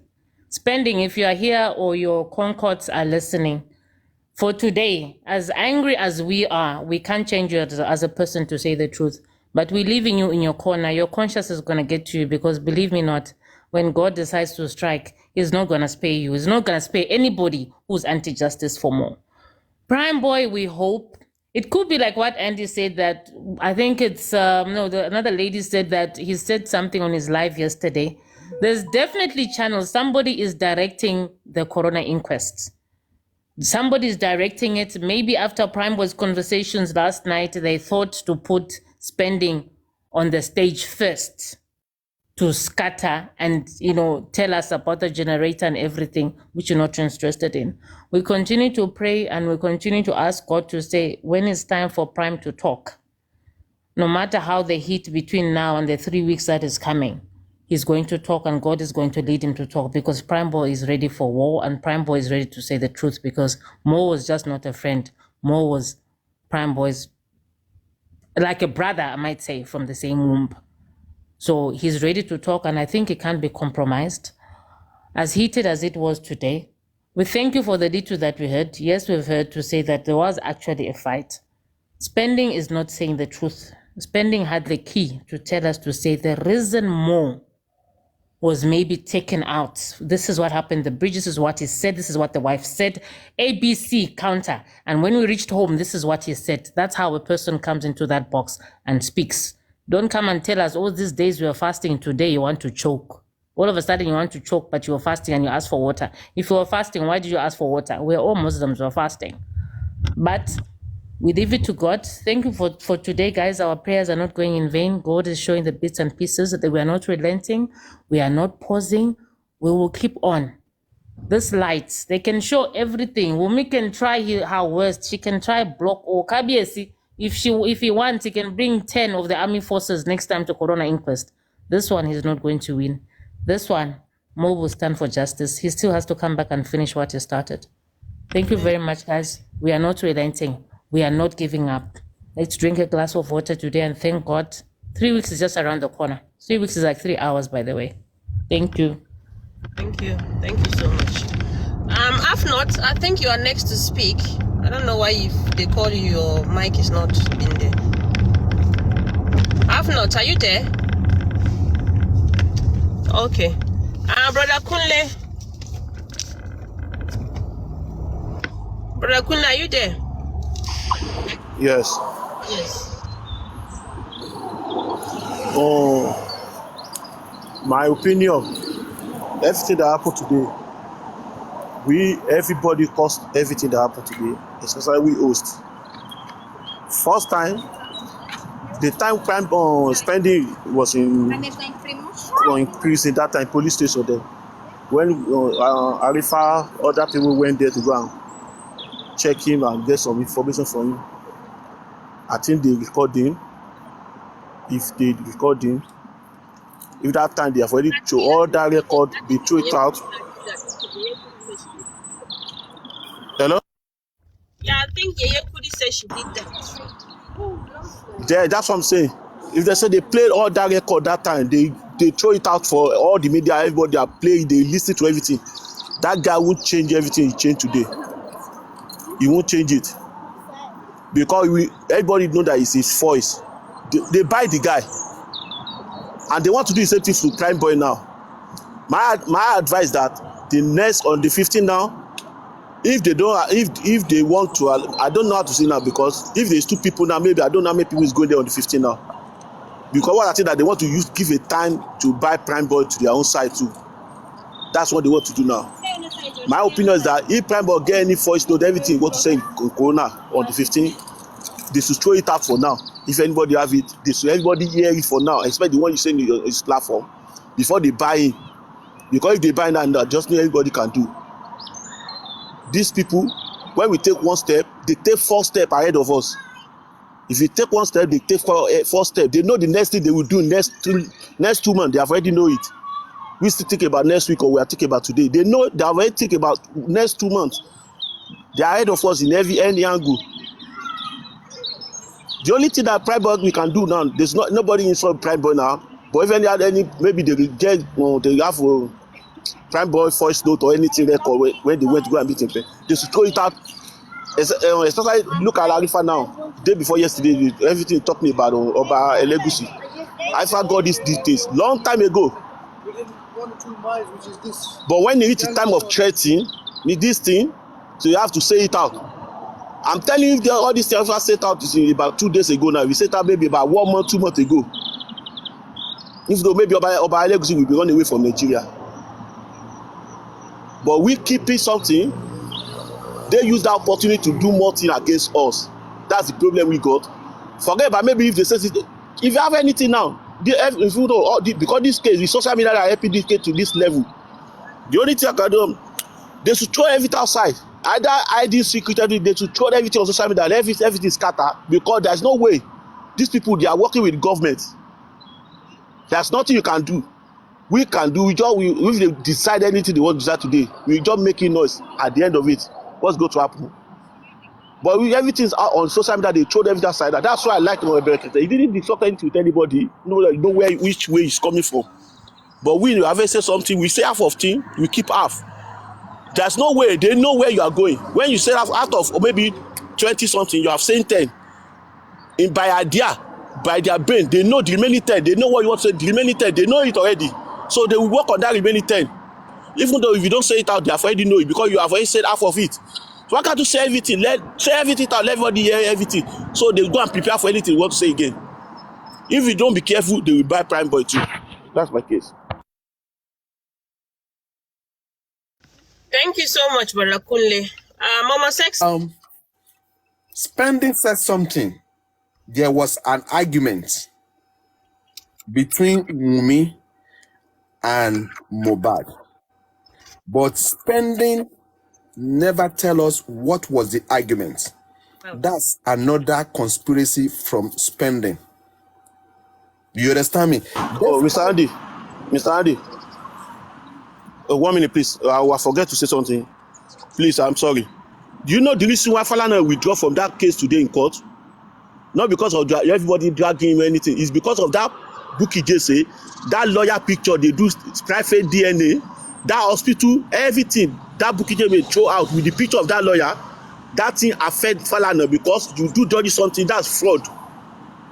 Spending, if you are here or your concords are listening, for today, as angry as we are, we can't change you as a person to say the truth. But we're leaving you in your corner. Your conscience is going to get to you, because believe me not, when God decides to strike, he's not going to spare you. He's not going to spare anybody who's anti-justice for more. Prime Boy, we hope. It could be like what Andy said, that I think it's, another lady said that he said something on his live yesterday. There's definitely channels. Somebody is directing the coroner inquest. Somebody's directing it. Maybe after Prime Boy's conversations last night, they thought to put spending on the stage first to scatter and, tell us about the generator and everything, which you're not interested in. We continue to pray and we continue to ask God to say, when it's time for Prime to talk, no matter how they hit between now and the 3 weeks that is coming, he's going to talk and God is going to lead him to talk, because Prime Boy is ready for war and Prime Boy is ready to say the truth, because Mo was just not a friend. Mo was Prime Boy's, like a brother, I might say, from the same womb. So he's ready to talk, and I think it can't be compromised. As heated as it was today, we thank you for the little that we heard. Yes, we've heard to say that there was actually a fight. Spending is not saying the truth. Spending had the key to tell us to say the reason Mo was maybe taken out. This is what happened. The Bridges is what he said. This is what the wife said. ABC counter. And when we reached home, this is what he said. That's how a person comes into that box and speaks. Don't come and tell us, oh, these days we are fasting. Today you want to choke. All of a sudden you want to choke, but you are fasting and you ask for water. If you are fasting, why did you ask for water? We're all Muslims, we're fasting. But We leave it to God. Thank you for today, guys. Our prayers are not going in vain. God is showing the bits and pieces that we are not relenting. We are not pausing. We will keep on. This light, they can show everything. Wumi can try her worst. She can try block or Kabiesi. If he wants, he can bring 10 of the army forces next time to Corona Inquest. This one he's not going to win. This one, Mo will stand for justice. He still has to come back and finish what he started. Thank you very much, guys. We are not relenting. We are not giving up. Let's drink a glass of water today and thank God. 3 weeks is just around the corner. 3 weeks is like 3 hours, by the way. Thank you. Thank you so much. If not, I think you are next to speak. I don't know why if they call you, your mic is not in there. If not, are you there? Okay. Brother Kunle. Brother Kunle, are you there? Yes. Yes. Oh, my opinion, everything that happened today, everybody caused everything that happened today, especially we host. First time, the time crime spending was increasing that time, police station there. When Arifa, other people went there to go and check him and get some information from him. I think they record him. If they record him, if that time they have already thrown all that record, they throw it out. Hello? Yeah, I think Yeye Kudi said she did that. Yeah, that's what I'm saying. If they say they played all that record that time, they throw it out for all the media, everybody are playing, they listen to everything. That guy won't change everything he changed today. He won't change it. Because everybody know that it's his voice. They buy the guy. And they want to do the same thing to Prime Boy now. My advice that the next on the 15th now, if they want to, I don't know how to say now, because if there's 2 people now, maybe I don't know how many people is going there on the 15th now. Because what I think that they want to give a time to buy Prime Boy to their own side too. That's what they want to do now. My opinion is that if Prime Boy get any voice note, everything want to say in Corona on the 15th, they should throw it out for now. If anybody have it, they should everybody hear it for now, especially the one you say in his platform, before they buy in. Because if they buy now, just know everybody can do. These people, when we take one step, they take 4 steps ahead of us. If you take 1 step, they take 4 steps. They know the next thing they will do next 2 months. They have already know it. We still think about next week, or we are thinking about today. They know they have already think about next 2 months. They are ahead of us in any angle. The only thing that Prime Boy we can do now, there's nobody in front of Prime Boy now. But if any maybe they will get, they have a Prime Boy voice note or anything record when they went to go and meet him, they should throw it out. Especially look at Arifa now. Day before yesterday, everything talking about Oba Elegushi. Arifa got these details long time ago. But when you reach the time of threatening, need this thing, so you have to say it out. I'm telling you, all these things I set out about 2 days ago now. We set out maybe about 1 month, 2 months ago. If though maybe Oba Elegushi will be running away from Nigeria. But we keeping something, they use that opportunity to do more things against us. That's the problem we got. Forget about maybe if they say, if you have anything now, because this case, the social media are helping this case to this level. The only thing I can do, they should throw everything outside. Either ID secretary, they should throw everything on social media, everything scatter, because there's no way. These people, they are working with government. There's nothing you can do. We can do, if they decide anything they want to decide today, we just making noise at the end of it. What's going to happen? But everything's out on social media, they throw everything aside. That's why I like America. He didn't discuss anything with anybody, know which way it's coming from. But we haven't said something, we say half of thing, we keep half. There's no way, they know where you are going. When you say half out of maybe 20 something, you have saying 10. By idea, by their brain, they know the remaining 10. They know what you want to say, the remaining 10, they know it already. So they will work on that remaining 10. Even though if you don't say it out, they have already know it, because you have already said half of it. So why can't you say everything? Say everything out, let everybody hear everything. So they go and prepare for anything you want to say again. If you don't be careful, they will buy Prime Boy too. That's my case. Thank you so much, Brother Kunle. Mama Sex. Spending said something. There was an argument between Wumi and Mohbad, but Spending never tell us what was the argument. That's another conspiracy from Spending. You understand me? Oh, Mr. Andy, one minute, please. I forget to say something. Please, I'm sorry. Do you know the reason why Falana withdraw from that case today in court? Not because of everybody dragging him or anything. It's because of that Bukky Jesse, that lawyer picture they do private DNA, that hospital, everything that Bukky Jesse may throw out with the picture of that lawyer. That thing affect Falana because you do judge something that's fraud.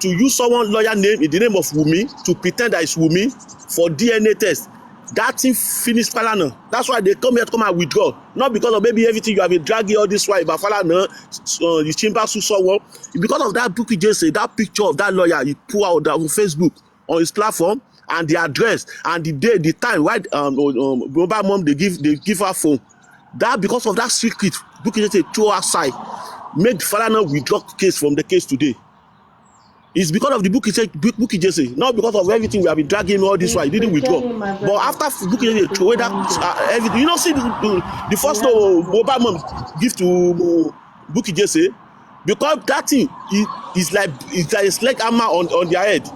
To use someone's lawyer name in the name of Wumi to pretend that it's Wumi for DNA test. That thing finished Falana. That's why they come here to come and withdraw. Not because of maybe everything you have been dragging all this while, but Falana, the chamber sued someone. Because of that Bukky Jesse, that picture of that lawyer he put out on Facebook on his platform and the address and the day, the time, why mobile mom they give her phone. That because of that secret, Bukky Jesse throw aside, made Falana withdraw case from the case today. It's because of the Bukky Jesse, not because of everything we have been dragging him all this while. He didn't withdraw. But after Bukky Jesse throw that everything, you know, see the first mobile mom give to Bukky Jesse, because that thing is like a sledgehammer on their head.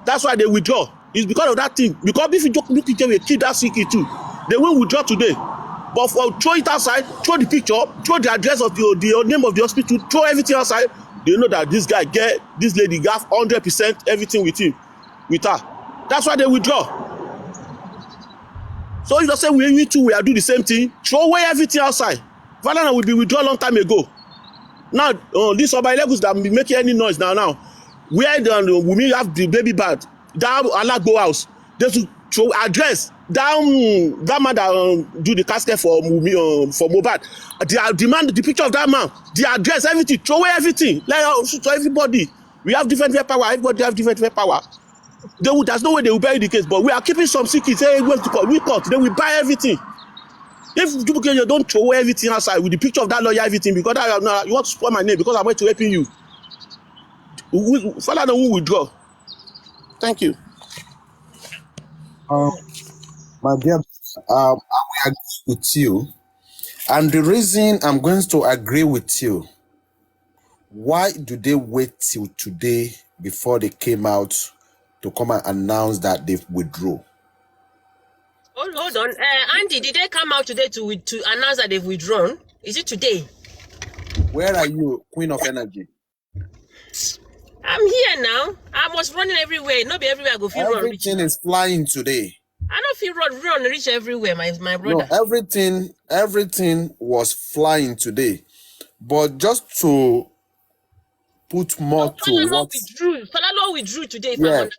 That's why they withdraw. It's because of that thing. Because if Bukky Jesse keep that secret too, they will withdraw today. But for throw it outside, throw the picture, throw the address of the name of the hospital, throw everything outside. They know that this guy this lady got 100% everything with her. That's why they withdraw. So you just say we too we are doing the same thing. Throw away everything outside. Falana will be withdrawn long time ago. Now this Oba Elegus that be making any noise now. Where Wumi have the baby bad, that Alagbo house, they should throw address. That man that do the casket for Mohbad, they demand the picture of that man, the address, everything, throw away everything. To everybody. We have different power. Everybody have different power. There's no way they will bury the case, but we are keeping some secrets. Hey, we court. They will buy everything. If you don't throw away everything outside with the picture of that lawyer, everything, because you want to spoil my name because I'm going to helping you. Falana will withdraw. Thank you. My dear, I will agree with you. And the reason I'm going to agree with you, why do they wait till today before they came out to come and announce that they've withdrawn? Hold on. Andy, did they come out today to announce that they've withdrawn? Is it today? Where are you, Queen of Energy? I'm here now. I was running everywhere. Not be everywhere I go feel run. Everything is flying today. I don't feel run reach everywhere, my brother. No, everything was flying today. But just to put more to what... Falana withdrew today. Right.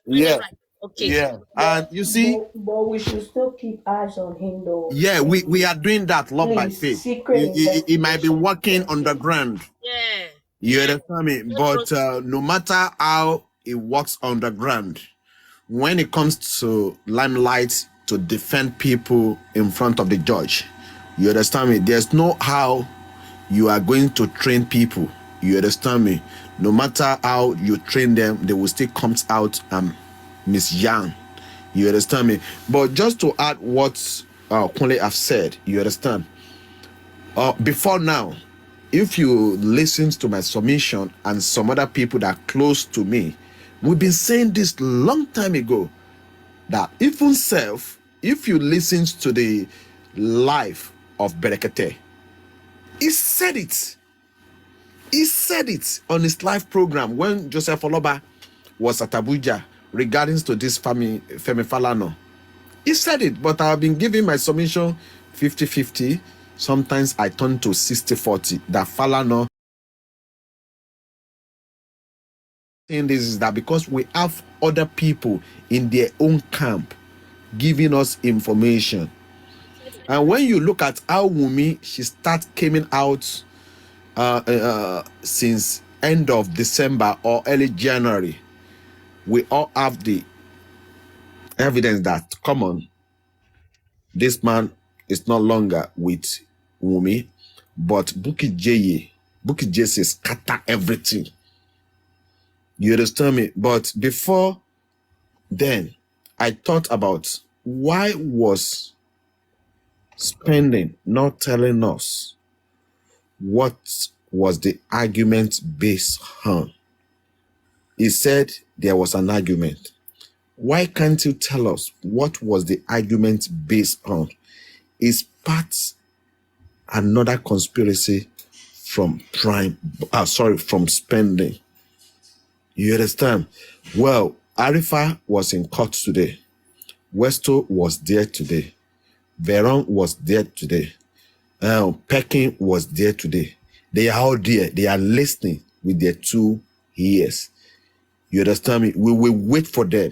Okay. Yeah. And you see... But we should still keep eyes on him though. Yeah, we are doing that love by faith. It might be working underground. Yeah. You understand me? But no matter how it works underground, when it comes to limelight to defend people in front of the judge, you understand me? There's no how you are going to train people. You understand me? No matter how you train them, they will still come out Miss Young. You understand me? But just to add what Kunle have said, you understand? Before now, if you listen to my submission and some other people that are close to me, we've been saying this long time ago, that even if you listen to the life of Berekete, he said it. He said it on his live program when Joseph Oloba was at Abuja regarding to this Femi Falana. He said it, but I've been giving my submission 50-50. Sometimes I turn to 60-40. That Falana. And this is that because we have other people in their own camp giving us information. And when you look at how Wumi, she started coming out since end of December or early January, we all have the evidence that, come on, this man is no longer with Wumi, but Bukky Bukky Jesse scatter everything. You understand me? But before then, I thought about why was Spending not telling us what was the argument based on. He said there was an argument. Why can't you tell us what was the argument based on? Is part another conspiracy from from Spending? You understand? Well, Arifa was in court today. Westo was there today. Veron was there today. Pekin was there today. They are all there. They are listening with their 2 ears. You understand me? We will wait for them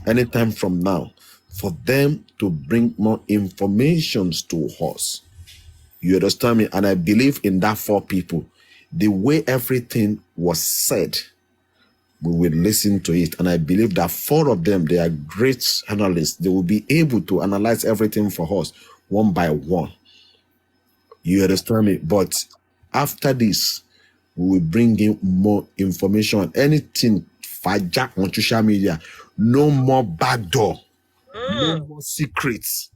anytime from now for them to bring more information to us. You understand me? And I believe in that 4 people. The way everything was said, we will listen to it. And I believe that 4 of them, they are great analysts. They will be able to analyze everything for us one by one. You understand me? But after this, we will bring in more information. Anything Fajak on social media, no more backdoor, no more secrets.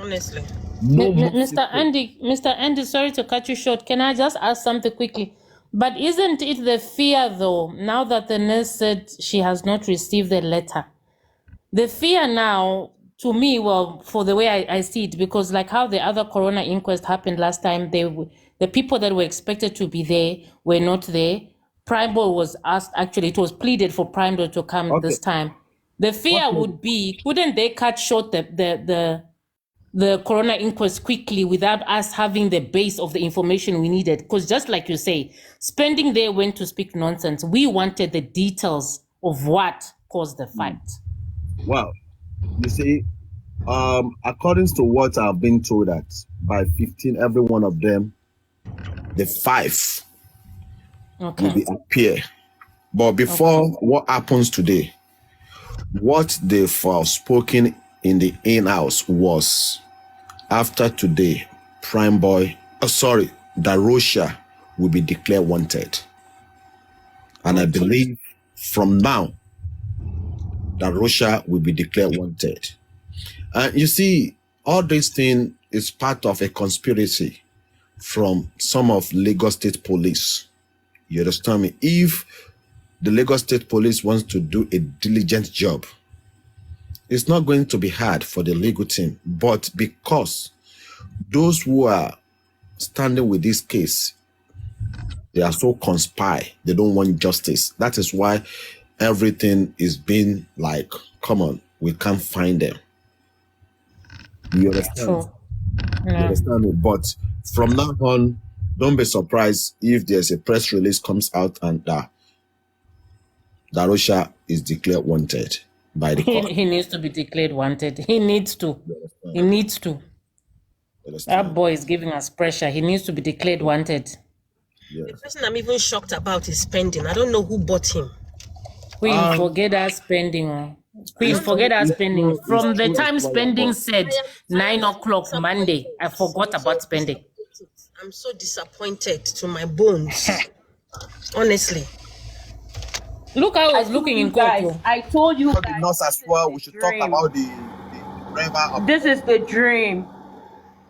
Honestly. No more Mr. Andy, sorry to cut you short. Can I just ask something quickly? But isn't it the fear, though, now that the nurse said she has not received the letter? The fear now, to me, well, for the way I see it, because like how the other corona inquest happened last time, the people that were expected to be there were not there. Primeboy was asked, actually, it was pleaded for Primeboy to come this time. The fear would be, couldn't they cut short the corona inquest quickly without us having the base of the information we needed? Because just like you say, Spending there went to speak nonsense. We wanted the details of what caused the fight. Well, you see, according to what I've been told, that by 15, every one of them, the 5 will be appear. But before what happens today, what they've spoken in the in-house was, after today, Darosha will be declared wanted. And I believe from now, Darosha will be declared wanted. And you see, all this thing is part of a conspiracy from some of Lagos State Police. You understand me? If the Lagos State Police wants to do a diligent job, it's not going to be hard for the legal team. But because those who are standing with this case, they are so conspired, they don't want justice. That is why everything is being like, come on, we can't find them. You understand? True. You understand me? But from now on, don't be surprised if there's a press release comes out and Darosha is declared wanted by the court. He needs to be declared wanted. He needs to. He needs to. That boy is giving us pressure. He needs to be declared wanted. Yes. The person I'm even shocked about is Spending. I don't know who bought him. Queen, forget our spending. Queen, forget our spending. From the time Spending said 9 o'clock Monday, I forgot about Spending. I'm so disappointed to my bones. Honestly. Look how I was looking in court. Guys, I told you The guys, nurse as well. We should talk about the driver of this is the dream.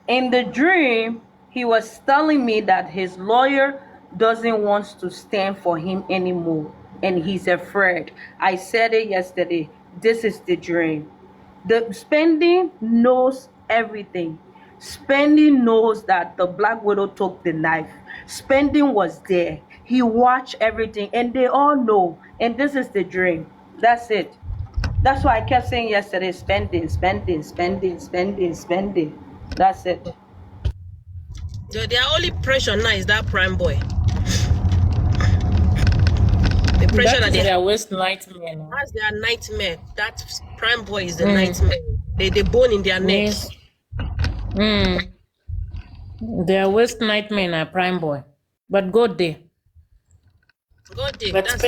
In the dream, he was telling me that his lawyer doesn't want to stand for him anymore, and he's afraid. I said it yesterday. This is the dream. The Spending knows everything. Spending knows that the Black Widow took the knife. Spending was there. He watched everything, and they all know. And this is the dream. That's it. That's why I kept saying yesterday, Spending. That's it. Their only pressure now is that Primeboy. The pressure that That is they their have, worst nightmare now. that's their nightmare. That Primeboy is the nightmare. They bone in their necks. Yes. Their worst nightmare now, Primeboy. But God day. God did. But That's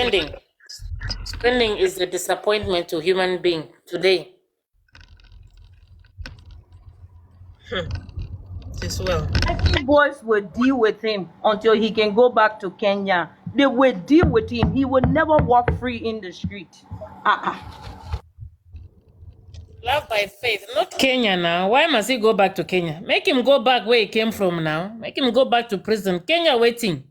Spending is a disappointment to human being today. As well. Ivy boys will deal with him until he can go back to Kenya. They will deal with him. He will never walk free in the street. Love by faith, not Kenya now. Why must he go back to Kenya? Make him go back where he came from now. Make him go back to prison. Kenya waiting.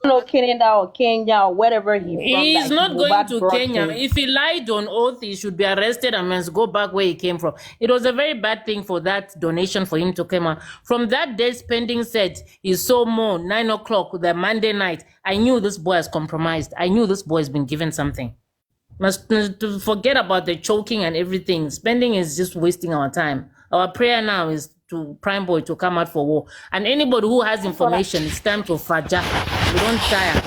No, Canada or Kenya or wherever he's from. He's like, not he going back to brought Kenya. him. If he lied on oath, he should be arrested and must go back where he came from. It was a very bad thing for that donation for him to come out. From that day, spending said he saw more 9 o'clock the Monday night. I knew this boy is compromised. I knew this boy has been given something. Must to forget about the choking and everything. Spending is just wasting our time. Our prayer now is to Prime Boy to come out for war. And anybody who has information, it's time to fragile. We don't tire.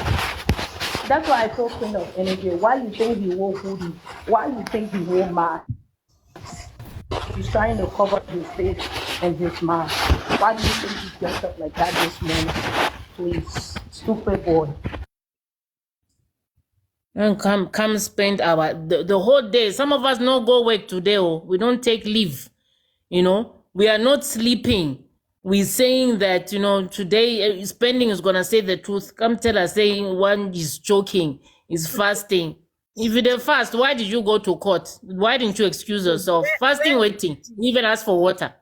That's why I told Queen of Energy, why you think he wore hoodie? Why you think he wore mask? He's trying to cover his face and his mouth. Why do you think he dressed up like that this morning? Please, stupid boy. And come spend the whole day. Some of us no go work today. Oh, we don't take leave. You know, we are not sleeping. We're saying that, today spending is gonna say the truth. Come tell us saying one is joking, is fasting. If you did fast, why did you go to court? Why didn't you excuse yourself? Fasting, waiting, even ask for water.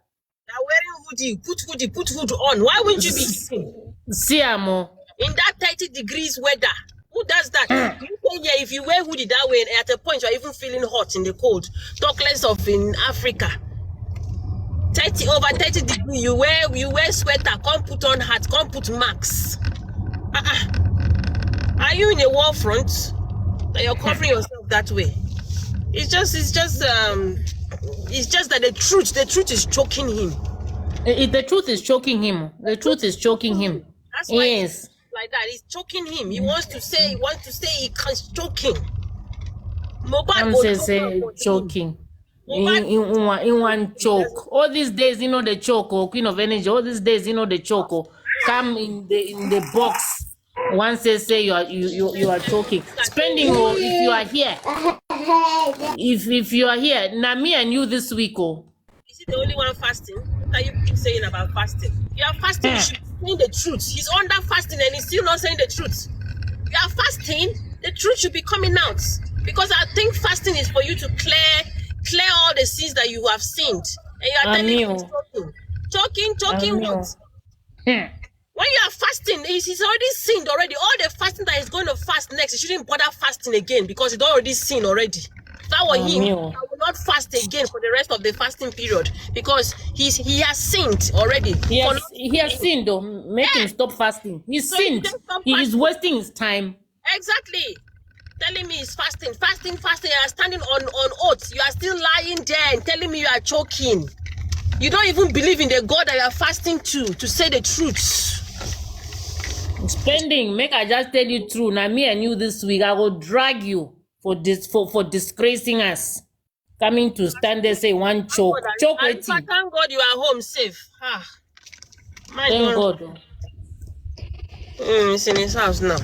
They're wearing hoodie, put hood on. Why wouldn't you be eating? See, Amo. In that 30 degrees weather? Who does that? You say, yeah, if you wear hoodie that way, at a point you're even feeling hot in the cold. Talk less of in Africa. Over 30 degrees, you wear sweater, come put on hat, come put mask. Are you in a war front that you're covering yourself that way? It's just that the truth is choking him. The truth is choking him. The truth is choking him. That's why Yes. it's like that. It's choking him. He wants to say he can't choking. I'm say choking. In one choke. All these days, the choke, Queen of Energy. All these days, the choke. Come in the box. Once they say you are choking. Spending, if you are here, if you are here, now me and you this week, Is he the only one fasting? What are you keep saying about fasting? You are fasting. You should be saying the truth. He's under fasting and he's still not saying the truth. You are fasting. The truth should be coming out, because I think fasting is for you to clear all the sins that you have sinned, and you are telling me choking what? When you are fasting, he's already sinned already. All the fasting that he's going to fast next, he shouldn't bother fasting again, because he's already sinned already. If that were him, I will not fast again for the rest of the fasting period, because he has sinned already. He has sinned, though. Make him stop fasting. He's sinned. He is wasting his time. Exactly. Telling me he's fasting. You are standing on oath. You are still lying there and telling me you are choking. You don't even believe in the God that you are fasting to say the truth. Spending, make I just tell you true. Now me and you this week, I will drag you for disgracing us. Coming to stand there say one choke. Choke Thank God you are home safe. Thank God. He's in his house now.